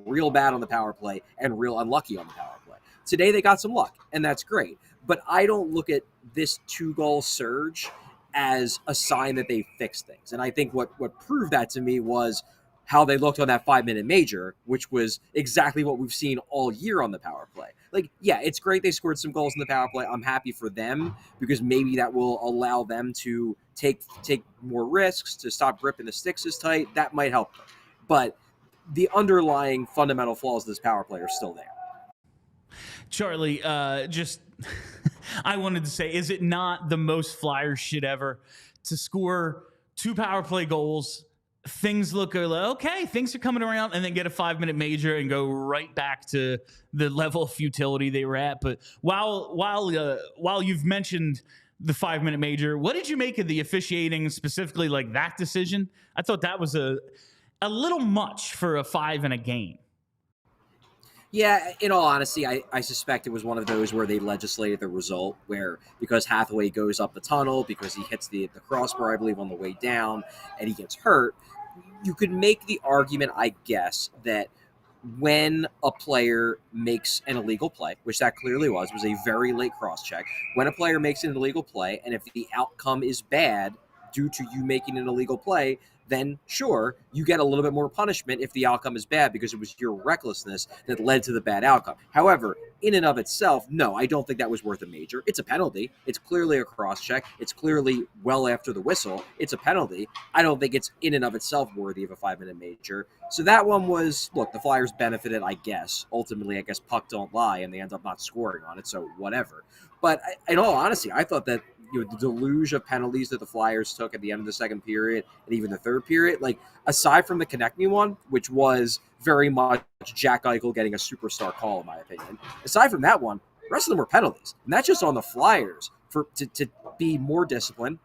real bad on the power play and real unlucky on the power play. Today they got some luck, and that's great. But I don't look at this 2-goal surge as a sign that they fixed things. And I think what proved that to me was how they looked on that 5-minute major, which was exactly what we've seen all year on the power play. Like, yeah, it's great they scored some goals in the power play. I'm happy for them because maybe that will allow them to take more risks, to stop gripping the sticks as tight. That might help them. But the underlying fundamental flaws of this power play are still there. Charlie, just I wanted to say, is it not the most Flyers shit ever to score 2 power play goals? Things look okay, things are coming around, and then get a 5-minute major and go right back to the level of futility they were at. But while you've mentioned the 5-minute major, what did you make of the officiating, specifically like that decision? I thought that was a little much for a 5 in a game. Yeah, in all honesty, I suspect it was one of those where they legislated the result where because Hathaway goes up the tunnel, because he hits the crossbar, I believe, on the way down, and he gets hurt, you could make the argument, I guess, that when a player makes an illegal play, which that clearly was a very late cross-check, when a player makes an illegal play, and if the outcome is bad due to you making an illegal play, then sure, you get a little bit more punishment if the outcome is bad because it was your recklessness that led to the bad outcome. However, in and of itself, no, I don't think that was worth a major. It's a penalty. It's clearly a cross-check. It's clearly well after the whistle. It's a penalty. I don't think it's in and of itself worthy of a 5-minute major. So that one was, look, the Flyers benefited, I guess. Ultimately, I guess puck don't lie, and they end up not scoring on it, so whatever. But in all honesty, I thought that the deluge of penalties that the Flyers took at the end of the second period and even the third period, like aside from the Konechny one, which was very much Jack Eichel getting a superstar call, in my opinion. Aside from that one, the rest of them were penalties, and that's just on the Flyers to be more disciplined.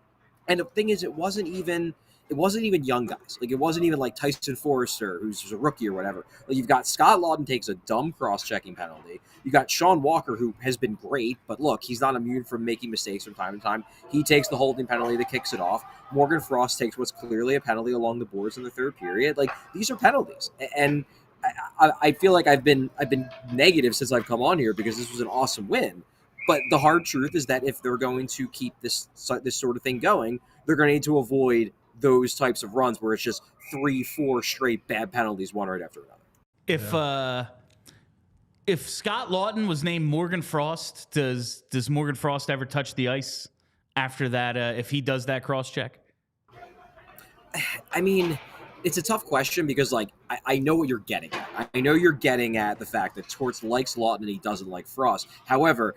And the thing is, it wasn't even young guys. Like, it wasn't even like Tyson Foerster, who's a rookie or whatever. Like, you've got Scott Laughton takes a dumb cross-checking penalty. You got Shawn Walker, who has been great, but look, he's not immune from making mistakes from time to time. He takes the holding penalty that kicks it off. Morgan Frost takes what's clearly a penalty along the boards in the third period. Like, these are penalties. And I feel like I've been negative since I've come on here because this was an awesome win. But the hard truth is that if they're going to keep this sort of thing going, they're going to need to avoid those types of runs where it's just 3-4 straight bad penalties, one right after another. If Scott Laughton was named Morgan Frost, does Morgan Frost ever touch the ice after that? If he does that cross check, I mean, it's a tough question because, like, I know what you're getting at. I know you're getting at the fact that Torts likes Laughton and he doesn't like Frost. However,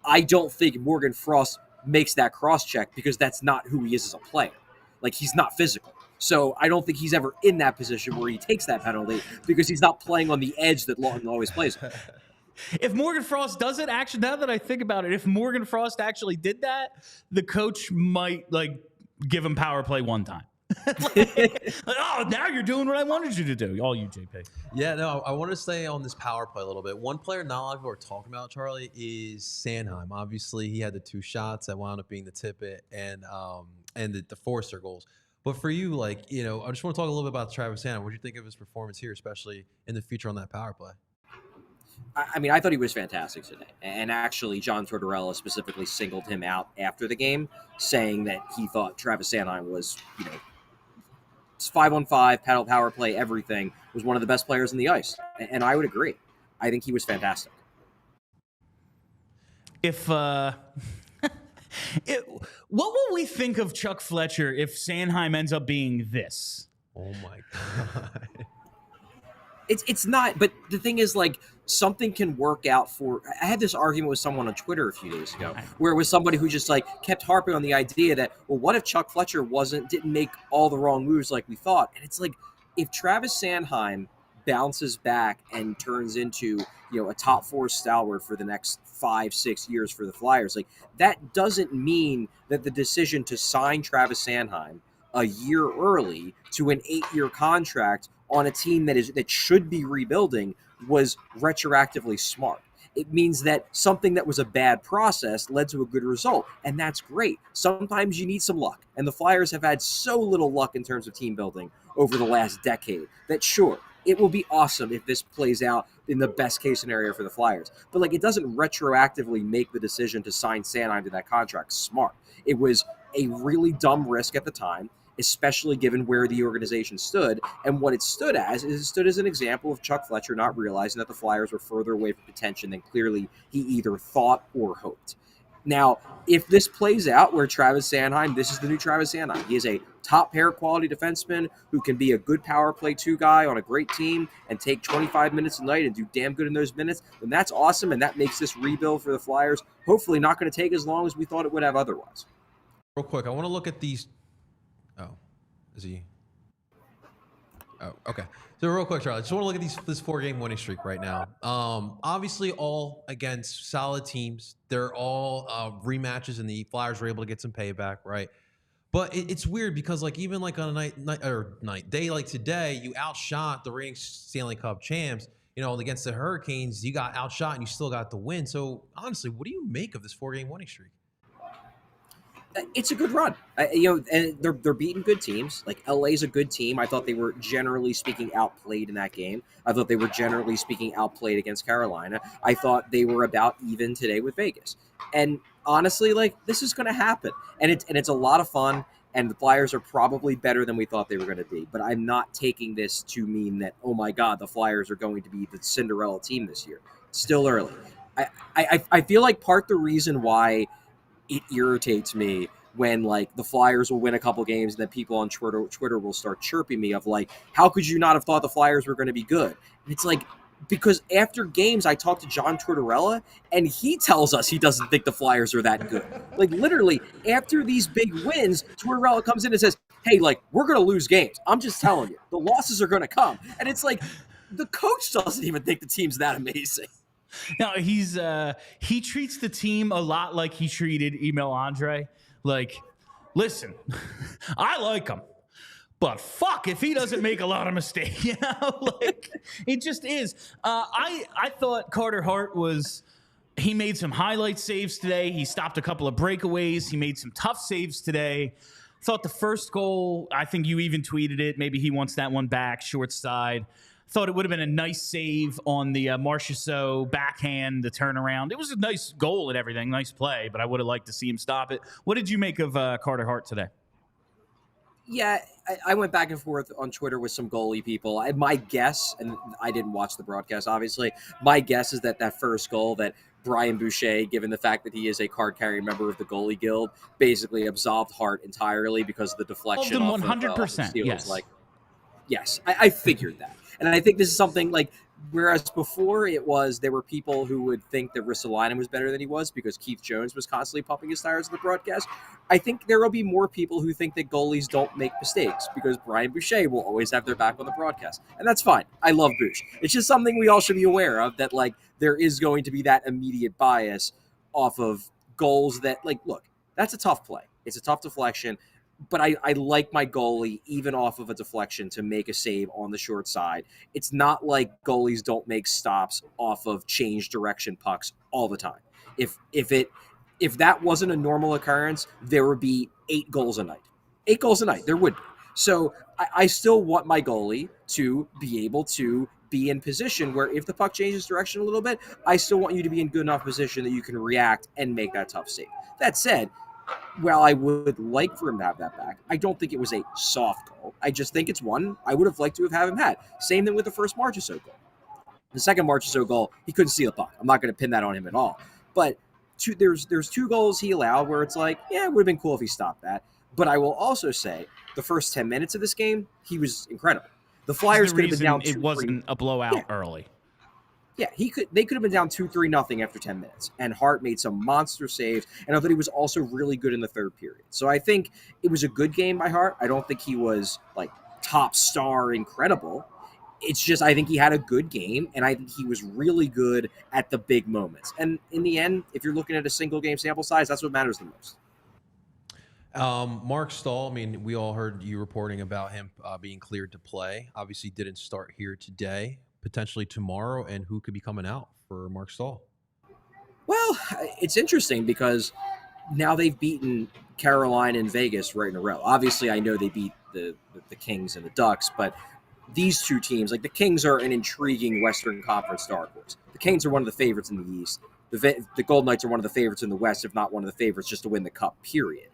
I don't think Morgan Frost makes that cross check because that's not who he is as a player. Like, he's not physical. So I don't think he's ever in that position where he takes that penalty because he's not playing on the edge that Laughton always plays on. If Morgan Frost does it, actually, now that I think about it, if Morgan Frost actually did that, the coach might, like, give him power play one time. Oh, now you're doing what I wanted you to do. All you, JP. Yeah, no, I want to stay on this power play a little bit. One player not a lot of people are talking about, Charlie, is Sanheim. Obviously, he had the 2 shots that wound up being the Tippett and the Foerster goals. But for you, like, I just want to talk a little bit about Travis Sanheim. What do you think of his performance here, especially in the future on that power play? I mean, I thought he was fantastic today. And actually, John Tortorella specifically singled him out after the game, saying that he thought Travis Sanheim was, 5-on-5, paddle power play, everything, was one of the best players on the ice. And I would agree. I think he was fantastic. What will we think of Chuck Fletcher if Sanheim ends up being this? Oh, my God. It's not, but the thing is, like, something can work out for. I had this argument with someone on Twitter a few days ago where it was somebody who just, like, kept harping on the idea that, well, what if Chuck Fletcher didn't make all the wrong moves like we thought? And it's like, if Travis Sanheim bounces back and turns into, a top 4 stalwart for the next 5-6 years for the Flyers, like, that doesn't mean that the decision to sign Travis Sanheim a year early to an 8-year contract on a team that should be rebuilding was retroactively smart. It means that something that was a bad process led to a good result, and that's great. Sometimes you need some luck, and the Flyers have had so little luck in terms of team building over the last decade that, sure, it will be awesome if this plays out in the best case scenario for the Flyers. But, like, it doesn't retroactively make the decision to sign Sanheim to that contract smart. It was a really dumb risk at the time, especially given where the organization stood. And what it stood as is it stood as an example of Chuck Fletcher not realizing that the Flyers were further away from contention than clearly he either thought or hoped. Now, if this plays out where Travis Sanheim, this is the new Travis Sanheim. He is a top pair quality defenseman who can be a good power play 2 guy on a great team and take 25 minutes a night and do damn good in those minutes, then that's awesome, and that makes this rebuild for the Flyers hopefully not going to take as long as we thought it would have otherwise. Real quick, I want to look at these. Oh, is he? Oh, okay. So real quick, Charlie, I just want to look at this 4-game winning streak right now. Obviously all against solid teams. They're all rematches, and the Flyers were able to get some payback, right? But it's weird because, like, even like on a day like today, you outshot the reigning Stanley Cup champs. Against the Hurricanes, you got outshot and you still got the win. So honestly, what do you make of this 4-game winning streak? It's a good run, and they're beating good teams. Like, LA's a good team. I thought they were, generally speaking, outplayed in that game. I thought they were, generally speaking, outplayed against Carolina. I thought they were about even today with Vegas. And honestly, like, this is going to happen, and it's a lot of fun. And the Flyers are probably better than we thought they were going to be. But I'm not taking this to mean that, oh my God, the Flyers are going to be the Cinderella team this year. It's still early. I feel like part the reason why it irritates me when, like, the Flyers will win a couple games and then people on Twitter will start chirping me of, like, how could you not have thought the Flyers were going to be good? And it's like, because after games, I talked to John Tortorella, and he tells us he doesn't think the Flyers are that good. Like, literally, after these big wins, Tortorella comes in and says, hey, like, we're going to lose games. I'm just telling you. The losses are going to come. And it's like, the coach doesn't even think the team's that amazing. No, he treats the team a lot like he treated Emil Andre. Like, listen, I like him, but fuck if he doesn't make a lot of mistakes. You know, like it just is. I thought Carter Hart he made some highlight saves today. He stopped a couple of breakaways. He made some tough saves today. Thought the first goal, I think you even tweeted it. Maybe he wants that one back, short side. Thought it would have been a nice save on the Marchessault backhand, the turnaround. It was a nice goal and everything, nice play, but I would have liked to see him stop it. What did you make of Carter Hart today? Yeah, I went back and forth on Twitter with some goalie people. My guess, and I didn't watch the broadcast, obviously, my guess is that first goal that Brian Boucher, given the fact that he is a card-carrying member of the Goalie Guild, basically absolved Hart entirely because of the deflection. 100%, yes. Like, yes, I figured that. And I think this is something like, whereas before there were people who would think that Ristolainen was better than he was because Keith Jones was constantly pumping his tires in the broadcast. I think there will be more people who think that goalies don't make mistakes because Brian Boucher will always have their back on the broadcast. And that's fine. I love Bouch. It's just something we all should be aware of, that like there is going to be that immediate bias off of goals that, like, look, that's a tough play. It's a tough deflection. But I like my goalie, even off of a deflection, to make a save on the short side. It's not like goalies don't make stops off of change direction pucks all the time. If that wasn't a normal occurrence, there would be 8 goals a night. 8 goals a night, there would be. So I still want my goalie to be able to be in position where if the puck changes direction a little bit, I still want you to be in good enough position that you can react and make that tough save. That said, well, I would like for him to have that back. I don't think it was a soft goal. I just think it's one I would have liked to have had him had. Same thing with the first Marchessault goal. The second Marchessault goal, he couldn't see the puck. I'm not going to pin that on him at all. But there's 2 goals he allowed where it's like, yeah, it would have been cool if he stopped that. But I will also say the first 10 minutes of this game, he was incredible. The Flyers could have been down 2-3. It wasn't a blowout early. Yeah, they could have been down 2-3-0 after 10 minutes. And Hart made some monster saves. And I thought he was also really good in the third period. So I think it was a good game by Hart. I don't think he was like top star incredible. It's just I think he had a good game. And I think he was really good at the big moments. And in the end, if you're looking at a single game sample size, that's what matters the most. Mark Stahl, I mean, we all heard you reporting about him being cleared to play. Obviously didn't start here today. Potentially tomorrow, and who could be coming out for Mark Stahl? Well, it's interesting because now they've beaten Carolina and Vegas right in a row. Obviously, I know they beat the Kings and the Ducks, but these 2 teams, like the Kings are an intriguing Western Conference dark horse. The Kings are one of the favorites in the East. The Golden Knights are one of the favorites in the West, if not one of the favorites just to win the Cup, period.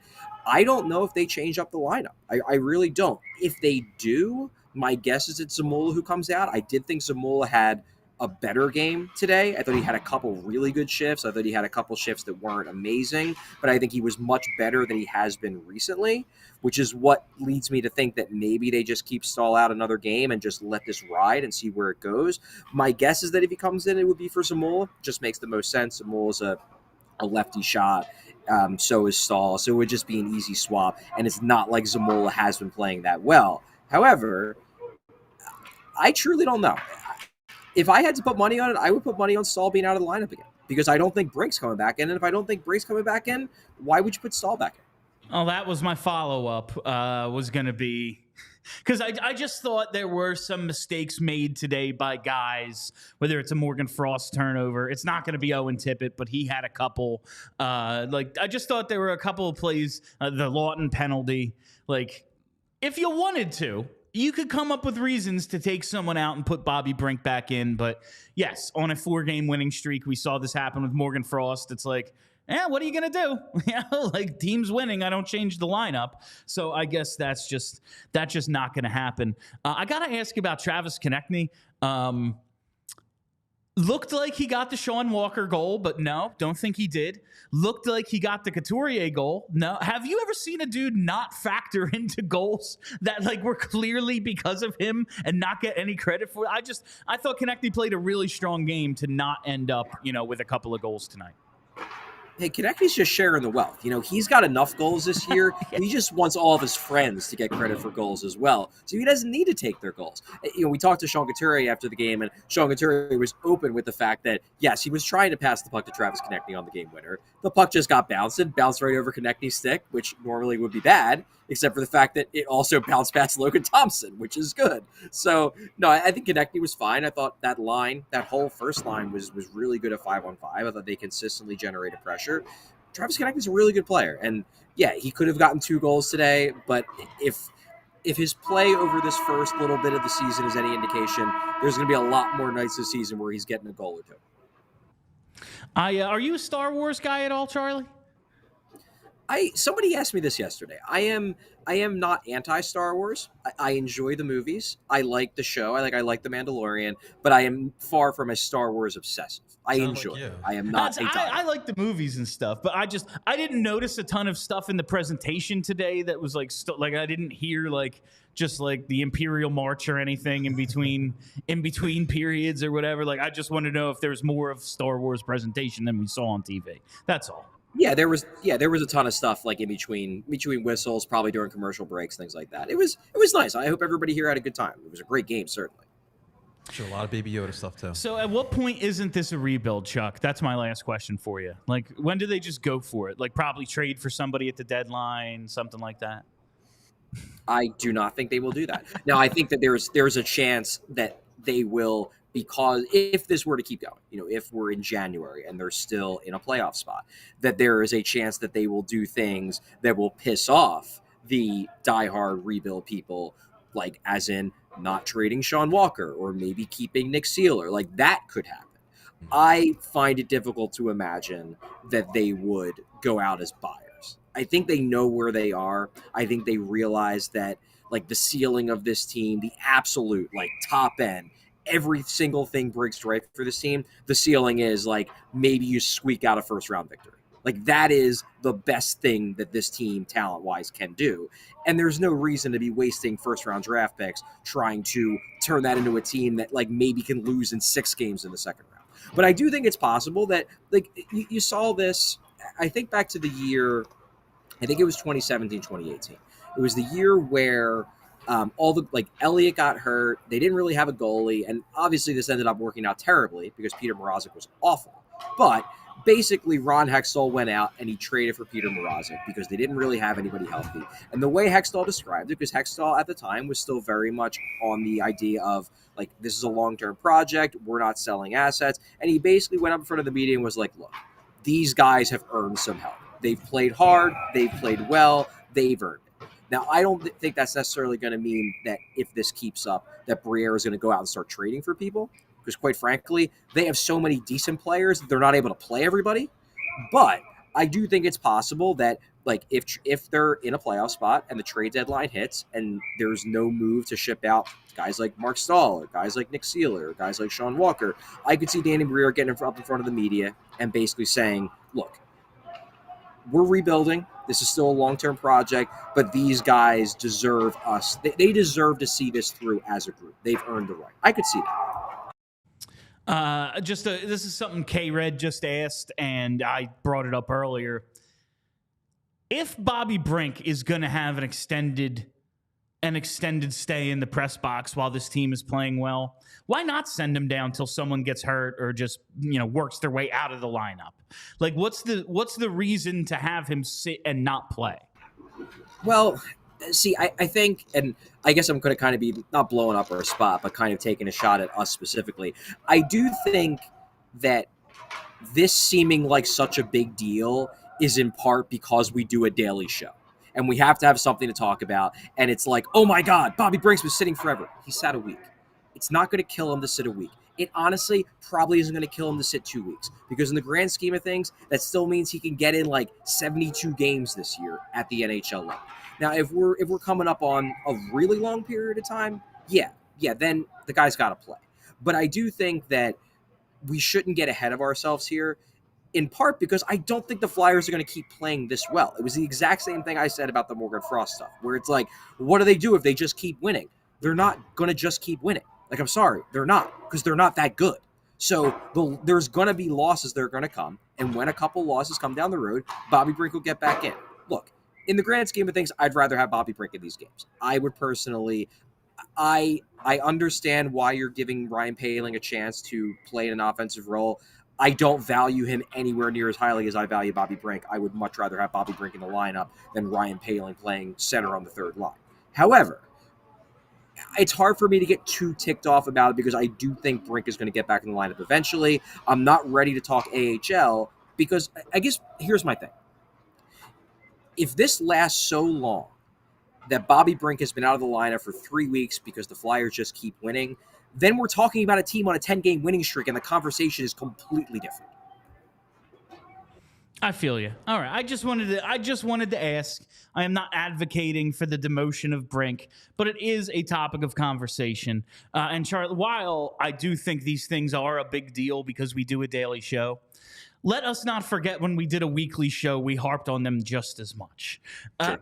I don't know if they change up the lineup. I really don't. If they do, my guess is it's Zamula who comes out. I did think Zamula had a better game today. I thought he had a couple really good shifts. I thought he had a couple shifts that weren't amazing, but I think he was much better than he has been recently, which is what leads me to think that maybe they just keep Stahl out another game and just let this ride and see where it goes. My guess is that if he comes in, it would be for Zamula. Just makes the most sense. Zamula's a lefty shot. So is Stahl. So it would just be an easy swap, and it's not like Zamula has been playing that well. However, I truly don't know. If I had to put money on it, I would put money on Stahl being out of the lineup again because I don't think Brink's coming back in. And if I don't think Brink's coming back in, why would you put Stahl back in? Oh, that was my follow-up was going to be because I just thought there were some mistakes made today by guys, whether it's a Morgan Frost turnover. It's not going to be Owen Tippett, but he had a couple. I just thought there were a couple of plays, the Lawton penalty. Like, if you wanted to, you could come up with reasons to take someone out and put Bobby Brink back in. But yes, on a 4-game winning streak, we saw this happen with Morgan Frost. It's like, what are you going to do? Like, team's winning. I don't change the lineup. So I guess that's just not going to happen. I got to ask you about Travis Konechny. Looked like he got the Shawn Walker goal, but no, don't think he did. Looked like he got the Couturier goal. No. Have you ever seen a dude not factor into goals that like were clearly because of him and not get any credit for it? I thought Konechny played a really strong game to not end up, with a couple of goals tonight. Hey, Konechny's just sharing the wealth. He's got enough goals this year. Yeah. He just wants all of his friends to get credit for goals as well. So he doesn't need to take their goals. We talked to Sean Couturier after the game, and Sean Couturier was open with the fact that, yes, he was trying to pass the puck to Travis Konechny on the game winner. The puck just got bounced right over Konechny's stick, which normally would be bad, except for the fact that it also bounced past Logan Thompson, which is good. So, no, I think Konechny was fine. I thought that whole first line was really good at 5-on-5. I thought they consistently generated pressure. Travis Konechny's a really good player. And, yeah, he could have gotten 2 goals today, but if his play over this first little bit of the season is any indication, there's going to be a lot more nights this season where he's getting a goal or 2. Are you a Star Wars guy at all, Charlie? Somebody asked me this yesterday. I am not anti-Star Wars. I enjoy the movies. I like the show. I like The Mandalorian, but I am far from a Star Wars obsessive. I enjoy it. I am not I like the movies and stuff, but I didn't notice a ton of stuff in the presentation today that was like I didn't hear just the Imperial March or anything in between periods or whatever. I just want to know if there's more of Star Wars presentation than we saw on TV. That's all. Yeah, there was a ton of stuff in between whistles, probably during commercial breaks, things like that. It was nice. I hope everybody here had a good time. It was a great game, certainly. Sure, a lot of Baby Yoda stuff too. So, at what point isn't this a rebuild, Chuck? That's my last question for you. When do they just go for it? Probably trade for somebody at the deadline, something like that. I do not think they will do that. Now, I think that there's a chance that they will. Because if this were to keep going, if we're in January and they're still in a playoff spot, that there is a chance that they will do things that will piss off the diehard rebuild people, as in not trading Shawn Walker or maybe keeping Nick Seeler. That could happen. I find it difficult to imagine that they would go out as buyers. I think they know where they are. I think they realize that the ceiling of this team, the absolute top end, every single thing breaks right for this team. The ceiling is maybe you squeak out a first round victory. That is the best thing that this team talent wise can do. And there's no reason to be wasting first round draft picks trying to turn that into a team that maybe can lose in 6 games in the second round. But I do think it's possible that you saw this. I think back to the year, I think it was 2017, 2018. It was the year where Elliott got hurt. They didn't really have a goalie. And obviously this ended up working out terribly because Peter Mrazek was awful. But basically Ron Hextall went out and he traded for Peter Mrazek because they didn't really have anybody healthy. And the way Hextall described it, because Hextall at the time was still very much on the idea of this is a long-term project. We're not selling assets. And he basically went up in front of the media and was like, look, these guys have earned some help. They've played hard. They've played well. They've earned it. Now, I don't think that's necessarily going to mean that if this keeps up, that Briere is going to go out and start trading for people. Because quite frankly, they have so many decent players that they're not able to play everybody. But I do think it's possible that if they're in a playoff spot and the trade deadline hits and there's no move to ship out guys like Mark Stahl or guys like Nick Seeler or guys like Shawn Walker, I could see Danny Briere getting up in front of the media and basically saying, look, we're rebuilding. This is still a long-term project, but these guys deserve us. They deserve to see this through as a group. They've earned the right. I could see that. This is something K-Red just asked, and I brought it up earlier. If Bobby Brink is going to have an extended stay in the press box while this team is playing well, why not send him down till someone gets hurt or just works their way out of the lineup? What's the reason to have him sit and not play? Well, see, I think, and I guess I'm going to kind of be not blowing up our spot, but kind of taking a shot at us specifically. I do think that this seeming like such a big deal is in part because we do a daily show. And we have to have something to talk about. And it's oh my God, Bobby Brink's been sitting forever. He sat a week. It's not going to kill him to sit a week. It honestly probably isn't going to kill him to sit 2 weeks. Because in the grand scheme of things, that still means he can get in 72 games this year at the NHL level. Now, if we're coming up on a really long period of time, yeah, then the guy's got to play. But I do think that we shouldn't get ahead of ourselves here, in part because I don't think the Flyers are going to keep playing this well. It was the exact same thing I said about the Morgan Frost stuff, where it's like, what do they do if they just keep winning? They're not going to just keep winning. Like, I'm sorry, they're not, because they're not that good. So there's going to be losses that are going to come, and when a couple losses come down the road, Bobby Brink will get back in. Look, in the grand scheme of things, I'd rather have Bobby Brink in these games. I would personally, I understand why you're giving Ryan Poehling a chance to play in an offensive role. I don't value him anywhere near as highly as I value Bobby Brink. I would much rather have Bobby Brink in the lineup than Ryan Poehling playing center on the third line. However, it's hard for me to get too ticked off about it because I do think Brink is going to get back in the lineup eventually. I'm not ready to talk AHL because I guess here's my thing. If this lasts so long that Bobby Brink has been out of the lineup for 3 weeks because the Flyers just keep winning, then we're talking about a team on a 10-game winning streak, and the conversation is completely different. I feel you. All right. I just wanted to ask. I am not advocating for the demotion of Brink, but it is a topic of conversation. And Charlie, while I do think these things are a big deal because we do a daily show, let us not forget when we did a weekly show, we harped on them just as much. Sure.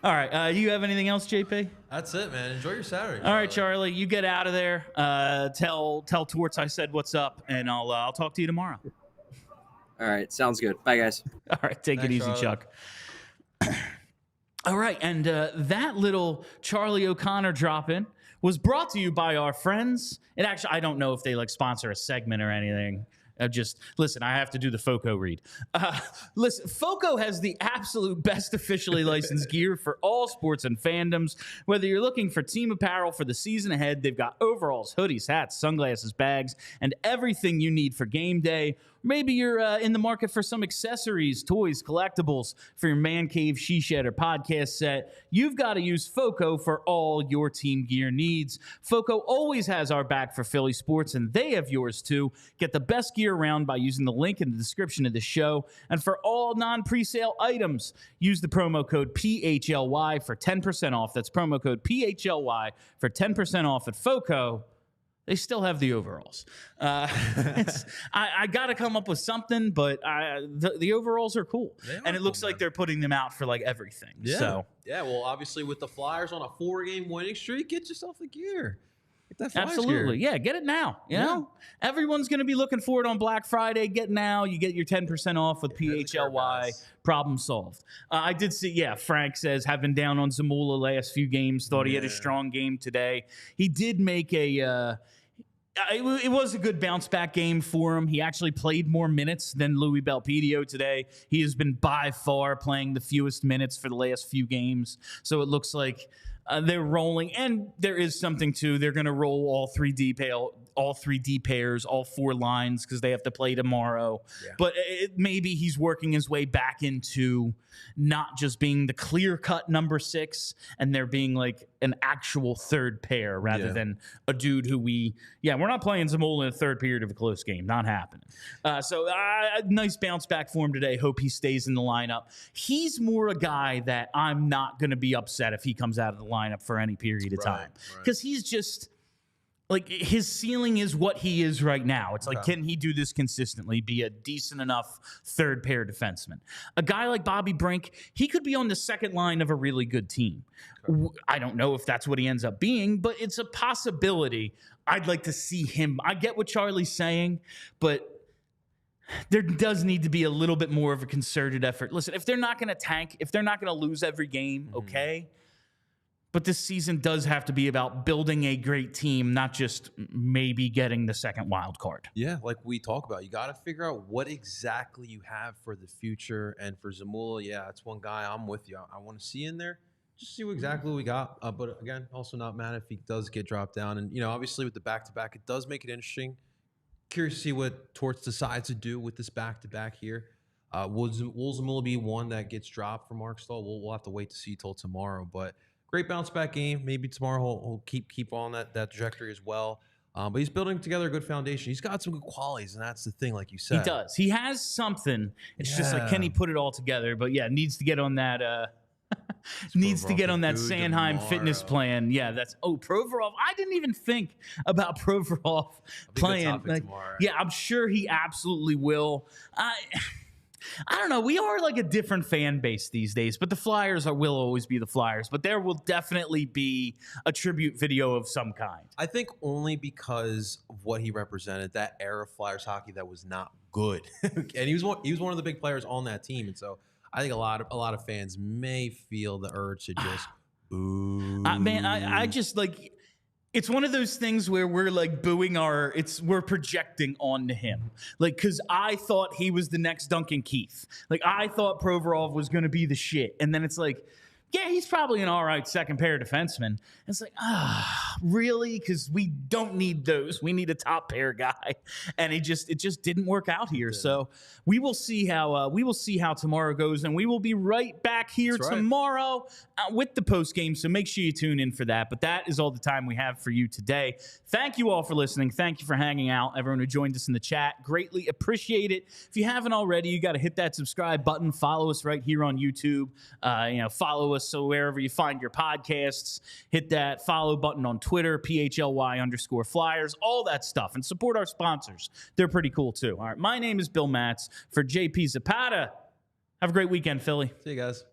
All right. You have anything else, JP? That's it, man. Enjoy your Saturday. All right, Charlie, you get out of there. Tell Torts I said what's up, and I'll talk to you tomorrow. All right. Sounds good. Bye, guys. All right. Take it easy, Charlie. Chuck. All right. And that little Charlie O'Connor drop-in was brought to you by our friends. And actually, I don't know if they sponsor a segment or anything. Listen, I have to do the FOCO read. Listen, FOCO has the absolute best officially licensed gear for all sports and fandoms. Whether you're looking for team apparel for the season ahead, they've got overalls, hoodies, hats, sunglasses, bags, and everything you need for game day. Maybe you're in the market for some accessories, toys, collectibles for your man cave, she shed, or podcast set. You've got to use FOCO for all your team gear needs. FOCO always has our back for Philly sports, and they have yours too. Get the best gear around by using the link in the description of the show. And for all non-presale items, use the promo code PHLY for 10% off. That's promo code PHLY for 10% off at FOCO. They still have the overalls. I got to come up with something, but the overalls are cool. And it looks like they're putting them out for everything. Yeah. So. Yeah, well, obviously with the Flyers on a 4-game winning streak, get yourself the gear. Get that Flyers Absolutely. gear. Yeah, get it now. You know? Everyone's going to be looking for it on Black Friday. Get now. You get your 10% off with PHLY. Problem solved. I did see, Frank says, have been down on Zamula last few games. Thought he had a strong game today. He did make it was a good bounce-back game for him. He actually played more minutes than Louis Belpedio today. He has been by far playing the fewest minutes for the last few games. So it looks like they're rolling. And there is something, too. They're going to roll all three D pairs, all four lines, because they have to play tomorrow. Yeah. But maybe he's working his way back into not just being the clear-cut number 6, and there being an actual third pair rather than a dude who we're not playing Zamula in the third period of a close game. Not happening. So nice bounce back for him today. Hope he stays in the lineup. He's more a guy that I'm not going to be upset if he comes out of the lineup for any period of time. Because he's just... his ceiling is what he is right now. It's can he do this consistently, be a decent enough third pair defenseman? A guy like Bobby Brink, he could be on the second line of a really good team. I don't know if that's what he ends up being, but it's a possibility. I'd like to see him. I get what Charlie's saying, but there does need to be a little bit more of a concerted effort. Listen, if they're not going to tank, if they're not going to lose every game, okay. But this season does have to be about building a great team, not just maybe getting the second wild card. Yeah, like we talk about, you got to figure out what exactly you have for the future. And for Zamula, that's one guy I'm with you. I want to see in there, just see exactly what we got. But again, also not mad if he does get dropped down. And, obviously with the back-to-back, it does make it interesting. Curious to see what Torts decides to do with this back-to-back here. Will Zamula be one that gets dropped for Mark Stahl? We'll have to wait to see till tomorrow. But great bounce back game. Maybe tomorrow he'll keep on that trajectory as well. But he's building together a good foundation. He's got some good qualities, and that's the thing, like you said. He does. He has something. It's just can he put it all together? But needs to get on that Needs to Provorov get on that to Sanheim fitness tomorrow. plan. Yeah, that's Provorov. I didn't even think about Provorov playing. Like, tomorrow. yeah, I'm sure he absolutely will. I don't know. We are like a different fan base these days, but the Flyers will always be the Flyers. But there will definitely be a tribute video of some kind. I think only because of what he represented, that era of Flyers hockey that was not good, and he was one of the big players on that team, and so I think a lot of fans may feel the urge to just boo. Man, I just like. It's one of those things where we're like booing we're projecting onto him. Like, cause I thought he was the next Duncan Keith. Like, I thought Provorov was going to be the shit. And then it's like, yeah, he's probably an all right second pair defenseman. And it's like, really? Because we don't need those. We need a top pair guy, and it just didn't work out here. So we will see how tomorrow goes, and we will be right back here tomorrow with the post game. So make sure you tune in for that. But that is all the time we have for you today. Thank you all for listening. Thank you for hanging out. Everyone who joined us in the chat, greatly appreciate it. If you haven't already, you got to hit that subscribe button. Follow us right here on YouTube. Follow us. So wherever you find your podcasts, hit that follow button on Twitter, PHLY_Flyers, all that stuff. And support our sponsors. They're pretty cool too. All right. My name is Bill Matz for JP Zapata. Have a great weekend, Philly. See you guys.